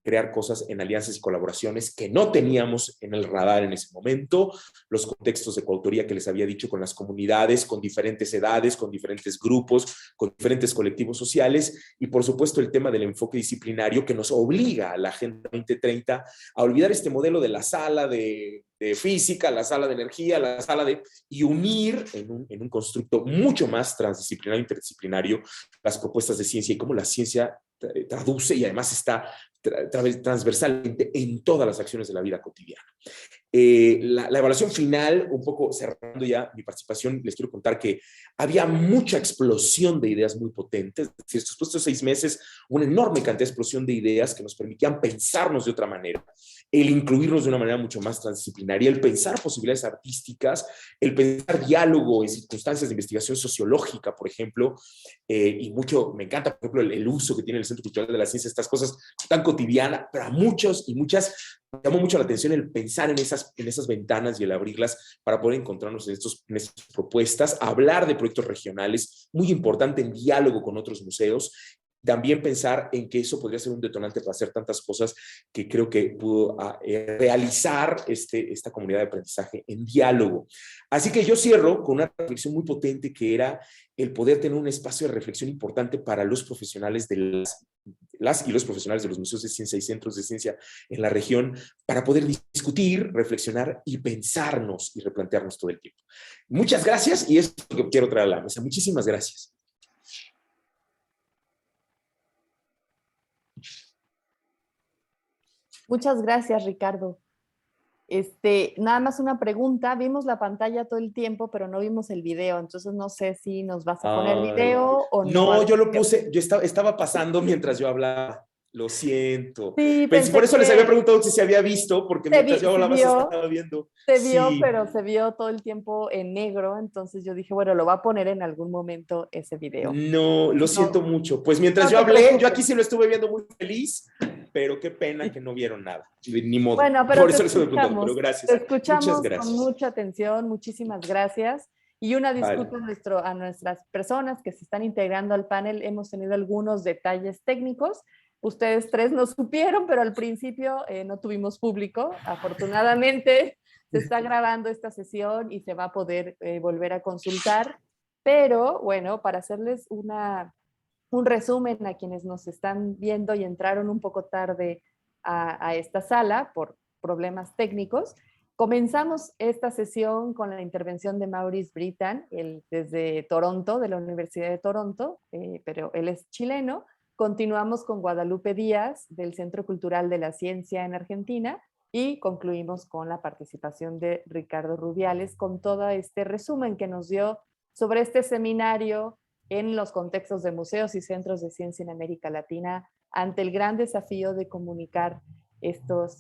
crear cosas en alianzas y colaboraciones que no teníamos en el radar en ese momento, los contextos de coautoría que les había dicho con las comunidades, con diferentes edades, con diferentes grupos, con diferentes colectivos sociales, y por supuesto el tema del enfoque disciplinario que nos obliga a la Agenda 2030 a olvidar este modelo de la sala de física, la sala de energía, la sala de... y unir en un constructo mucho más transdisciplinario, interdisciplinario, las propuestas de ciencia y cómo la ciencia traduce y además está transversalmente en todas las acciones de la vida cotidiana. La evaluación final, un poco cerrando ya mi participación, les quiero contar que había mucha explosión de ideas muy potentes. Es decir, estos 6 meses, una enorme cantidad de explosión de ideas que nos permitían pensarnos de otra manera, el incluirnos de una manera mucho más transdisciplinaria, el pensar posibilidades artísticas, el pensar diálogo en circunstancias de investigación sociológica, por ejemplo, y mucho, me encanta, por ejemplo, el uso que tiene el Centro Cultural de la Ciencia, estas cosas tan cotidianas, pero a muchos y muchas me llamó mucho la atención el pensar en esas ventanas y el abrirlas para poder encontrarnos en estas propuestas, hablar de proyectos regionales, muy importante en diálogo con otros museos. También pensar en que eso podría ser un detonante para hacer tantas cosas que creo que pudo realizar esta comunidad de aprendizaje en diálogo. Así que yo cierro con una reflexión muy potente que era el poder tener un espacio de reflexión importante para los profesionales de las y los profesionales de los museos de ciencia y centros de ciencia en la región, para poder discutir, reflexionar y pensarnos y replantearnos todo el tiempo. Muchas gracias, y es lo que quiero traer a la mesa. Muchísimas gracias. Muchas gracias, Ricardo. Nada más una pregunta. Vimos la pantalla todo el tiempo, pero no vimos el video. Entonces no sé si nos vas a poner video o no. No, yo lo puse, yo estaba pasando mientras yo hablaba. Lo siento. Sí, Pues por eso les había preguntado si se había visto, porque mientras yo hablaba se estaba viendo. Se vio, pero se vio todo el tiempo en negro. Entonces yo dije, bueno, lo va a poner en algún momento ese video. No, lo siento mucho. Pues mientras yo hablé, yo aquí sí lo estuve viendo muy feliz, pero qué pena que no vieron nada. Ni modo. Bueno, pero por eso les estoy preguntando, pero gracias. Te escuchamos muchas gracias. con mucha atención. Muchísimas gracias. Y una disculpa a nuestras personas que se están integrando al panel. Hemos tenido algunos detalles técnicos. Ustedes 3 no supieron, pero al principio no tuvimos público. Afortunadamente se está grabando esta sesión y se va a poder volver a consultar. Pero bueno, para hacerles una un resumen a quienes nos están viendo y entraron un poco tarde a esta sala por problemas técnicos. Comenzamos esta sesión con la intervención de Maurice Brittan, él desde Toronto, de la Universidad de Toronto, pero él es chileno. Continuamos con Guadalupe Díaz, del Centro Cultural de la Ciencia en Argentina, y concluimos con la participación de Ricardo Rubiales, con todo este resumen que nos dio sobre este seminario en los contextos de museos y centros de ciencia en América Latina, ante el gran desafío de comunicar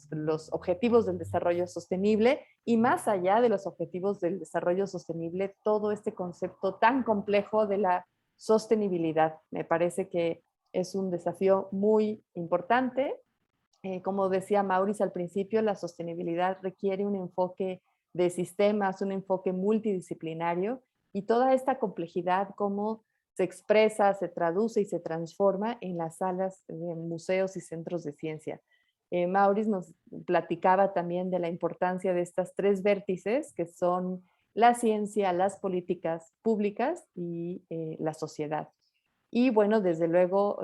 los objetivos del desarrollo sostenible y más allá de los objetivos del desarrollo sostenible, todo este concepto tan complejo de la sostenibilidad. Me parece que es un desafío muy importante. Como decía Maurice al principio, la sostenibilidad requiere un enfoque de sistemas, un enfoque multidisciplinario, y toda esta complejidad, cómo se expresa, se traduce y se transforma en las salas de museos y centros de ciencia. Maurice nos platicaba también de la importancia de estas tres vértices, que son la ciencia, las políticas públicas y la sociedad. Y bueno, desde luego,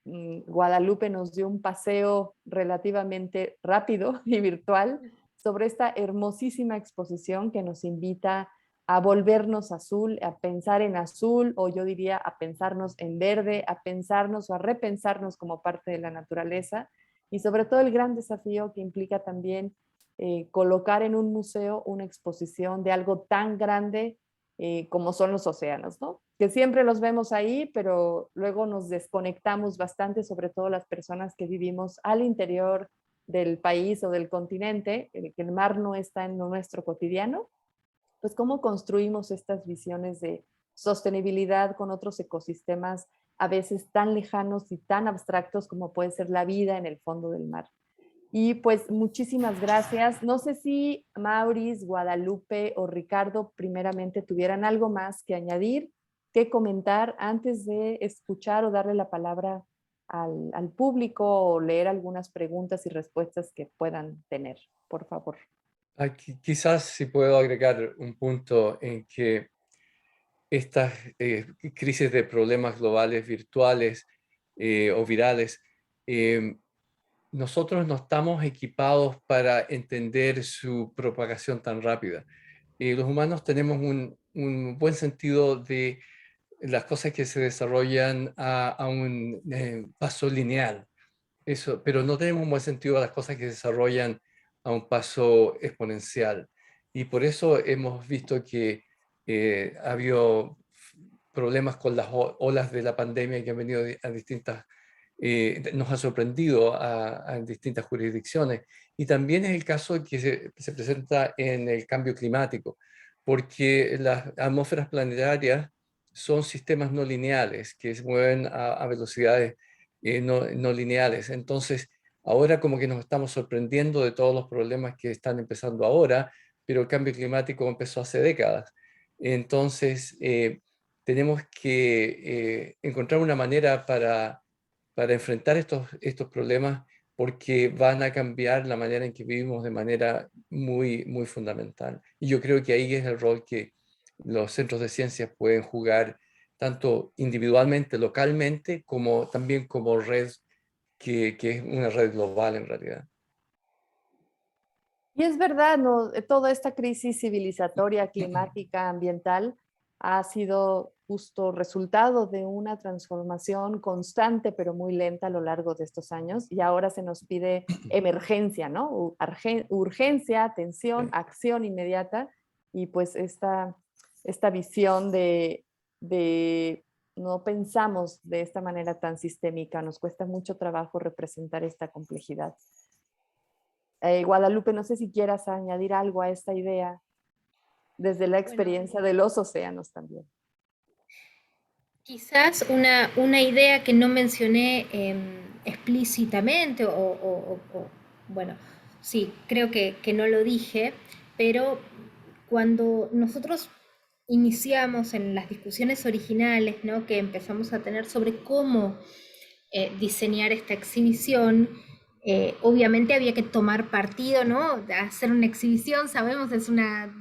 Guadalupe nos dio un paseo relativamente rápido y virtual sobre esta hermosísima exposición que nos invita a volvernos azul, a pensar en azul, o yo diría a pensarnos en verde, a pensarnos o a repensarnos como parte de la naturaleza, y sobre todo el gran desafío que implica también colocar en un museo una exposición de algo tan grande como son los océanos, ¿no? Que siempre los vemos ahí, pero luego nos desconectamos bastante, sobre todo las personas que vivimos al interior del país o del continente, que el mar no está en nuestro cotidiano. Pues cómo construimos estas visiones de sostenibilidad con otros ecosistemas a veces tan lejanos y tan abstractos como puede ser la vida en el fondo del mar. Y pues muchísimas gracias. No sé si Maurice, Guadalupe o Ricardo primeramente tuvieran algo más que añadir, que comentar antes de escuchar o darle la palabra al público, o leer algunas preguntas y respuestas que puedan tener, por favor. Aquí, quizás si puedo agregar un punto en que estas crisis de problemas globales virtuales o virales, nosotros no estamos equipados para entender su propagación tan rápida. Los humanos tenemos un buen sentido de las cosas que se desarrollan a un paso lineal, eso, pero no tenemos un buen sentido de las cosas que se desarrollan a un paso exponencial. Y por eso hemos visto que ha habido problemas con las olas de la pandemia que han venido a distintas, nos ha sorprendido a distintas jurisdicciones. Y también es el caso que se presenta en el cambio climático, porque las atmósferas planetarias son sistemas no lineales que se mueven a velocidades no lineales. Entonces, ahora como que nos estamos sorprendiendo de todos los problemas que están empezando ahora, pero el cambio climático empezó hace décadas. Entonces, tenemos que encontrar una manera para enfrentar estos problemas, porque van a cambiar la manera en que vivimos de manera muy, muy fundamental. Y yo creo que ahí es el rol que los centros de ciencias pueden jugar, tanto individualmente, localmente, como también como red, que es una red global en realidad. Y es verdad, ¿no? Toda esta crisis civilizatoria, climática, ambiental, ha sido justo resultado de una transformación constante, pero muy lenta a lo largo de estos años. Y ahora se nos pide emergencia, ¿no? Urgencia, atención, acción inmediata. Y pues esta visión de no pensamos de esta manera tan sistémica, nos cuesta mucho trabajo representar esta complejidad. Guadalupe, no sé si quieras añadir algo a esta idea desde la experiencia de los océanos también. Quizás una idea que no mencioné explícitamente, bueno, sí, creo que no lo dije, pero cuando nosotros iniciamos en las discusiones originales, ¿no?, que empezamos a tener sobre cómo diseñar esta exhibición, obviamente había que tomar partido, ¿no? Hacer una exhibición, sabemos, es una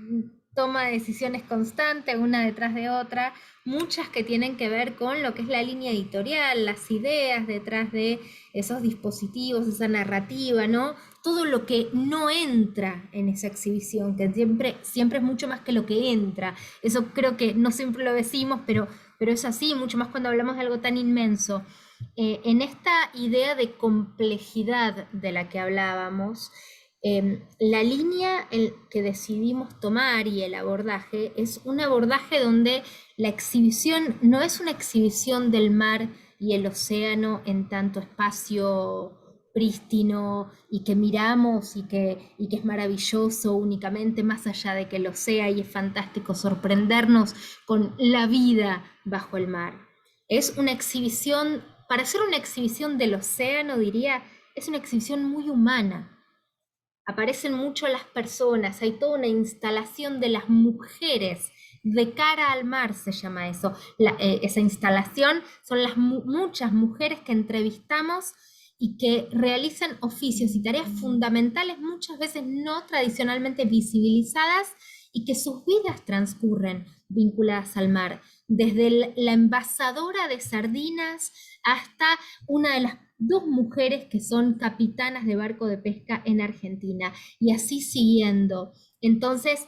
toma de decisiones constante, una detrás de otra, muchas que tienen que ver con lo que es la línea editorial, las ideas detrás de esos dispositivos, esa narrativa, ¿no? Todo lo que no entra en esa exhibición, que siempre es mucho más que lo que entra. Eso creo que no siempre lo decimos, pero es así, mucho más cuando hablamos de algo tan inmenso. En esta idea de complejidad de la que hablábamos, la línea que decidimos tomar y el abordaje es un abordaje donde la exhibición no es una exhibición del mar y el océano en tanto espacio prístino y que miramos y que es maravilloso únicamente, más allá de que lo sea, y es fantástico sorprendernos con la vida bajo el mar. Es una exhibición, para ser una exhibición del océano, diría, es una exhibición muy humana. Aparecen mucho las personas, hay toda una instalación de las mujeres de cara al mar, se llama eso. Esa instalación son las muchas mujeres que entrevistamos y que realizan oficios y tareas fundamentales, muchas veces no tradicionalmente visibilizadas, y que sus vidas transcurren vinculadas al mar, desde la envasadora de sardinas hasta una de las 2 mujeres que son capitanas de barco de pesca en Argentina, y así siguiendo. Entonces,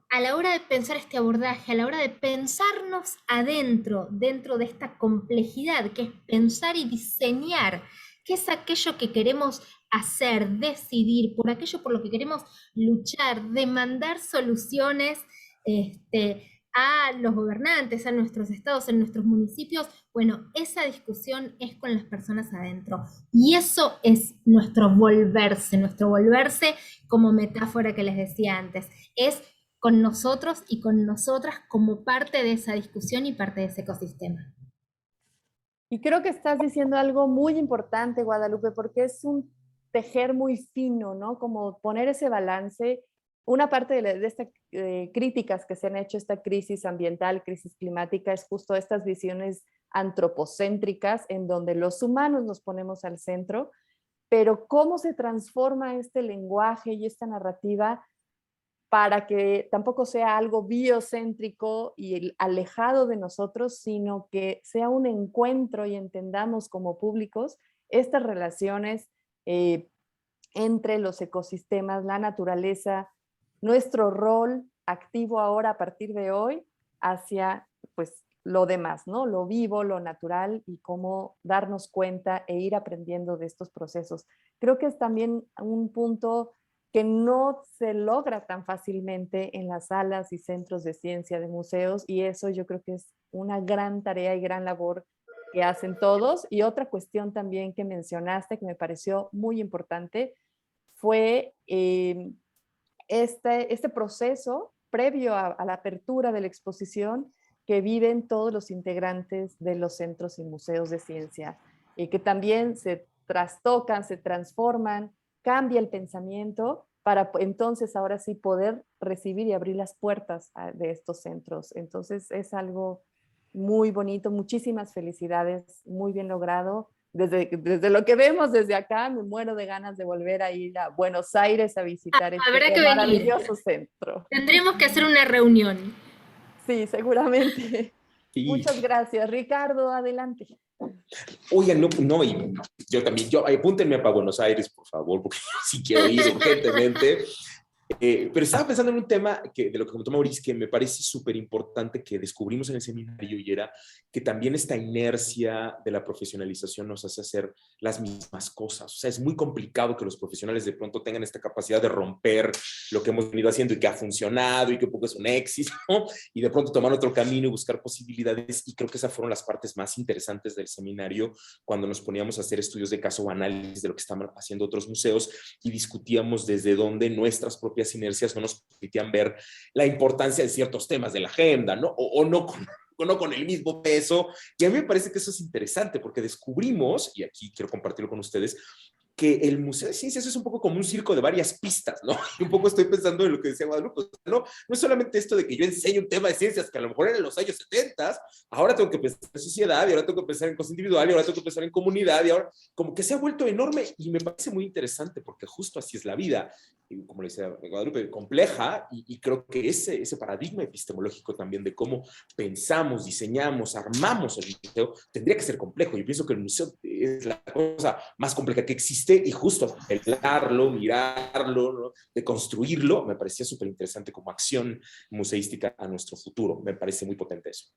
a la hora de pensar este abordaje, a la hora de pensarnos adentro, dentro de esta complejidad, que es pensar y diseñar, qué es aquello que queremos hacer, decidir, por aquello por lo que queremos luchar, demandar soluciones a los gobernantes, a nuestros estados, en nuestros municipios, bueno, esa discusión es con las personas adentro. Y eso es nuestro volverse como metáfora que les decía antes, es con nosotros y con nosotras como parte de esa discusión y parte de ese ecosistema. Y creo que estás diciendo algo muy importante, Guadalupe, porque es un tejer muy fino, ¿no? Como poner ese balance. Una parte de estas críticas que se han hecho a esta crisis ambiental, crisis climática, es justo estas visiones antropocéntricas en donde los humanos nos ponemos al centro, pero cómo se transforma este lenguaje y esta narrativa para que tampoco sea algo biocéntrico y alejado de nosotros, sino que sea un encuentro y entendamos como públicos estas relaciones entre los ecosistemas, la naturaleza, nuestro rol activo ahora a partir de hoy hacia pues lo demás, ¿no? Lo vivo, lo natural, y cómo darnos cuenta e ir aprendiendo de estos procesos. Creo que es también un punto que no se logra tan fácilmente en las salas y centros de ciencia de museos, y eso yo creo que es una gran tarea y gran labor que hacen todos. Y otra cuestión también que mencionaste que me pareció muy importante fue este proceso previo a la apertura de la exposición que viven todos los integrantes de los centros y museos de ciencia, y que también se trastocan, se transforman, cambia el pensamiento para entonces ahora sí poder recibir y abrir las puertas de estos centros. Entonces es algo muy bonito, muchísimas felicidades, muy bien logrado. Desde lo que vemos desde acá, me muero de ganas de volver a ir a Buenos Aires a visitar este maravilloso centro. Tendremos que hacer una reunión. Sí, seguramente. Sí. Muchas gracias. Ricardo, adelante. Oigan, no, y yo apúntenme para Buenos Aires, por favor, porque yo sí quiero ir urgentemente. Pero estaba pensando en un tema de lo que comentó Maurice, que me parece súper importante, que descubrimos en el seminario, y era que también esta inercia de la profesionalización nos hace hacer las mismas cosas. O sea, es muy complicado que los profesionales de pronto tengan esta capacidad de romper lo que hemos venido haciendo y que ha funcionado y que un poco es un éxito, ¿no? Y de pronto tomar otro camino y buscar posibilidades. Y creo que esas fueron las partes más interesantes del seminario, cuando nos poníamos a hacer estudios de caso o análisis de lo que estaban haciendo otros museos y discutíamos desde dónde nuestras propias inercias no nos permitían ver la importancia de ciertos temas de la agenda, ¿no? O no con el mismo peso. Y a mí me parece que eso es interesante, porque descubrimos, y aquí quiero compartirlo con ustedes, que el Museo de Ciencias es un poco como un circo de varias pistas, ¿no? Y un poco estoy pensando en lo que decía Guadalupe, no es solamente esto de que yo enseño un tema de ciencias que a lo mejor era en los años 70, ahora tengo que pensar en sociedad, y ahora tengo que pensar en cosa individual, y ahora tengo que pensar en comunidad, y ahora como que se ha vuelto enorme, y me parece muy interesante, porque justo así es la vida. y como le decía Guadalupe, compleja, y creo que ese paradigma epistemológico también de cómo pensamos, diseñamos, armamos el museo, tendría que ser complejo. Yo pienso que el museo es la cosa más compleja que existe, y justo pelarlo, mirarlo, ¿no?, de construirlo, me parecía súper interesante como acción museística a nuestro futuro. Me parece muy potente eso.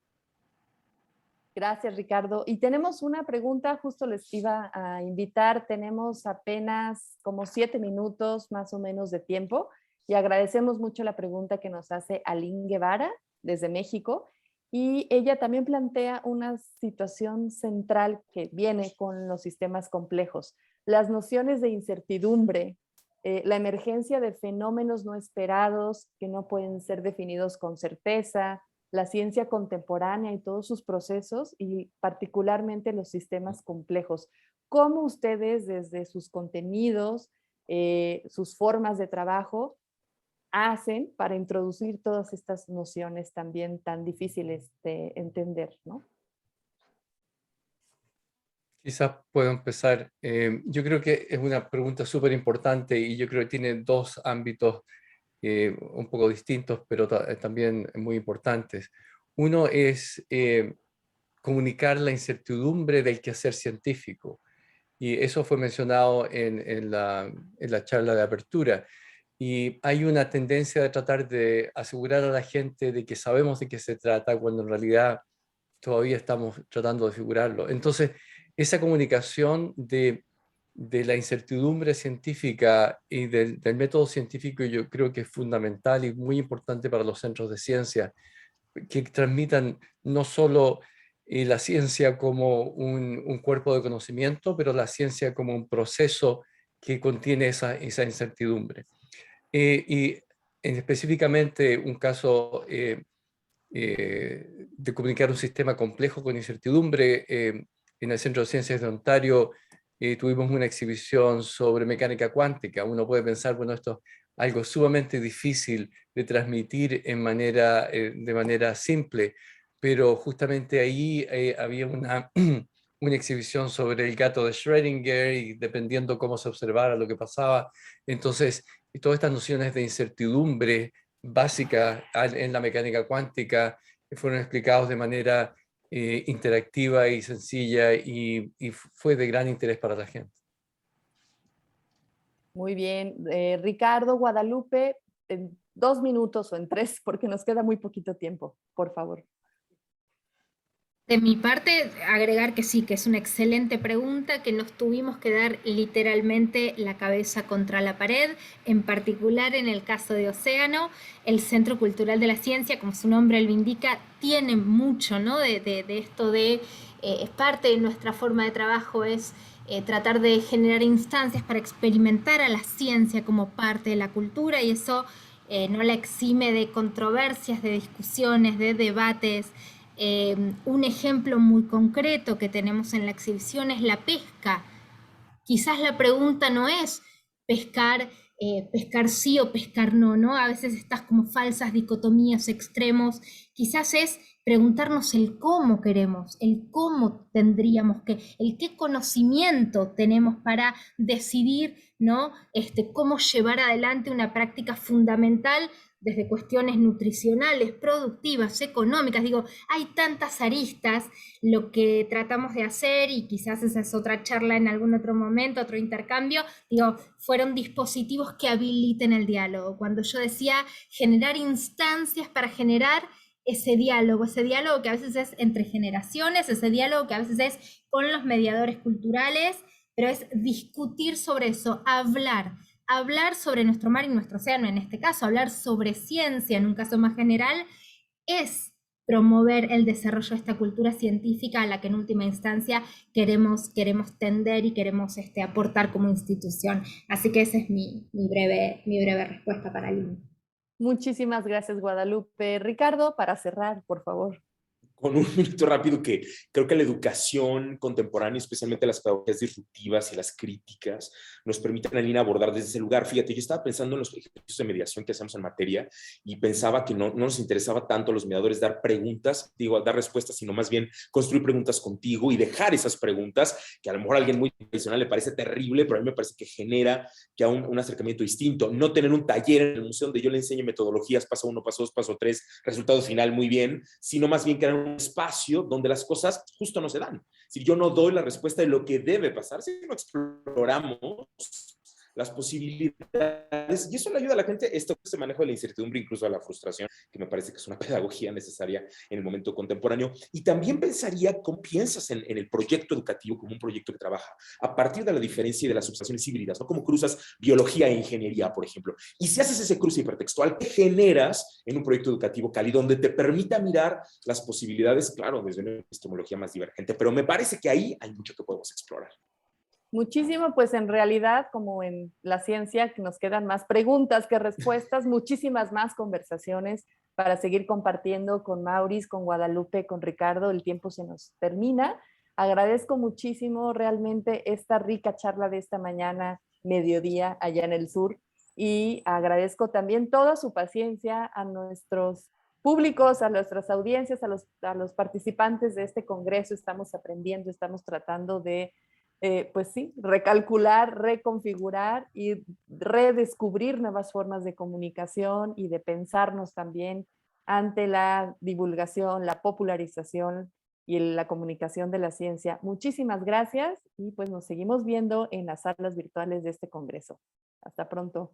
Gracias, Ricardo. Y tenemos una pregunta, justo les iba a invitar, tenemos apenas como 7 minutos más o menos de tiempo, y agradecemos mucho la pregunta que nos hace Aline Guevara desde México, y ella también plantea una situación central que viene con los sistemas complejos, las nociones de incertidumbre, la emergencia de fenómenos no esperados que no pueden ser definidos con certeza, la ciencia contemporánea y todos sus procesos, y particularmente los sistemas complejos. ¿Cómo ustedes desde sus contenidos, sus formas de trabajo, hacen para introducir todas estas nociones también tan difíciles de entender, ¿no? Quizás puedo empezar. Yo creo que es una pregunta súper importante, y yo creo que tiene dos ámbitos un poco distintos, pero también muy importantes. Uno es comunicar la incertidumbre del quehacer científico, y eso fue mencionado en la charla de apertura. Y hay una tendencia de tratar de asegurar a la gente de que sabemos de qué se trata, cuando en realidad todavía estamos tratando de figurarlo. Entonces, esa comunicación de la incertidumbre científica y del método científico, yo creo que es fundamental y muy importante para los centros de ciencia, que transmitan no solo la ciencia como un cuerpo de conocimiento, pero la ciencia como un proceso que contiene esa incertidumbre. Y específicamente un caso de comunicar un sistema complejo con incertidumbre. En el Centro de Ciencias de Ontario tuvimos una exhibición sobre mecánica cuántica. Uno puede pensar, bueno, esto es algo sumamente difícil de transmitir de manera simple, pero justamente ahí había una exhibición sobre el gato de Schrödinger, y dependiendo cómo se observara lo que pasaba. Entonces, todas estas nociones de incertidumbre básicas en la mecánica cuántica fueron explicados de manera interactiva y sencilla, y fue de gran interés para la gente. Muy bien. Ricardo, Guadalupe, en 2 minutos o en 3, porque nos queda muy poquito tiempo, por favor. De mi parte, agregar que sí, que es una excelente pregunta, que nos tuvimos que dar literalmente la cabeza contra la pared, en particular en el caso de Océano. El Centro Cultural de la Ciencia, como su nombre lo indica, tiene mucho, ¿no?, de esto de, es parte de nuestra forma de trabajo, es tratar de generar instancias para experimentar a la ciencia como parte de la cultura, y eso no la exime de controversias, de discusiones, de debates. Un ejemplo muy concreto que tenemos en la exhibición es la pesca. Quizás la pregunta no es pescar, pescar sí o pescar no, ¿no? A veces estas como falsas dicotomías, extremos. Quizás es preguntarnos el cómo queremos, el cómo tendríamos que, el qué conocimiento tenemos para decidir, ¿no?, cómo llevar adelante una práctica fundamental desde cuestiones nutricionales, productivas, económicas. Digo, hay tantas aristas. Lo que tratamos de hacer, y quizás esa es otra charla en algún otro momento, otro intercambio, digo, fueron dispositivos que habiliten el diálogo. Cuando yo decía generar instancias para generar ese diálogo que a veces es entre generaciones, ese diálogo que a veces es con los mediadores culturales, pero es discutir sobre eso, hablar sobre nuestro mar y nuestro océano, en este caso, hablar sobre ciencia en un caso más general, es promover el desarrollo de esta cultura científica a la que en última instancia queremos tender y queremos aportar como institución. Así que esa es mi breve respuesta para Lynn. Muchísimas gracias, Guadalupe. Ricardo, para cerrar, por favor. con un minuto rápido, que creo que la educación contemporánea, especialmente las pedagogías disruptivas y las críticas, nos permiten, Alina, abordar desde ese lugar. Fíjate, yo estaba pensando en los ejercicios de mediación que hacemos en materia y pensaba que no nos interesaba tanto a los mediadores dar preguntas, dar respuestas, sino más bien construir preguntas contigo y dejar esas preguntas, que a lo mejor a alguien muy tradicional le parece terrible, pero a mí me parece que genera ya un acercamiento distinto. No tener un taller en el museo donde yo le enseñe metodologías, paso 1, paso 2, paso 3, resultado final muy bien, sino más bien crear un espacio donde las cosas justo no se dan. Si yo no doy la respuesta de lo que debe pasar, si no exploramos las posibilidades, y eso le ayuda a la gente, este manejo de la incertidumbre, incluso a la frustración, que me parece que es una pedagogía necesaria en el momento contemporáneo. Y también pensaría cómo piensas en el proyecto educativo como un proyecto que trabaja a partir de la diferencia y de las substancias híbridas, ¿no? Cómo cruzas biología e ingeniería, por ejemplo. Y si haces ese cruce hipertextual, ¿qué generas en un proyecto educativo cálido donde te permita mirar las posibilidades, claro, desde una epistemología más divergente? Pero me parece que ahí hay mucho que podemos explorar. Muchísimo, pues en realidad, como en la ciencia, que nos quedan más preguntas que respuestas, muchísimas más conversaciones para seguir compartiendo con Maurice, con Guadalupe, con Ricardo. El tiempo se nos termina. Agradezco muchísimo realmente esta rica charla de esta mañana, mediodía, allá en el sur, y agradezco también toda su paciencia a nuestros públicos, a nuestras audiencias, a los participantes de este congreso. Estamos aprendiendo, estamos tratando de pues sí, recalcular, reconfigurar y redescubrir nuevas formas de comunicación y de pensarnos también ante la divulgación, la popularización y la comunicación de la ciencia. Muchísimas gracias y pues nos seguimos viendo en las salas virtuales de este congreso. Hasta pronto.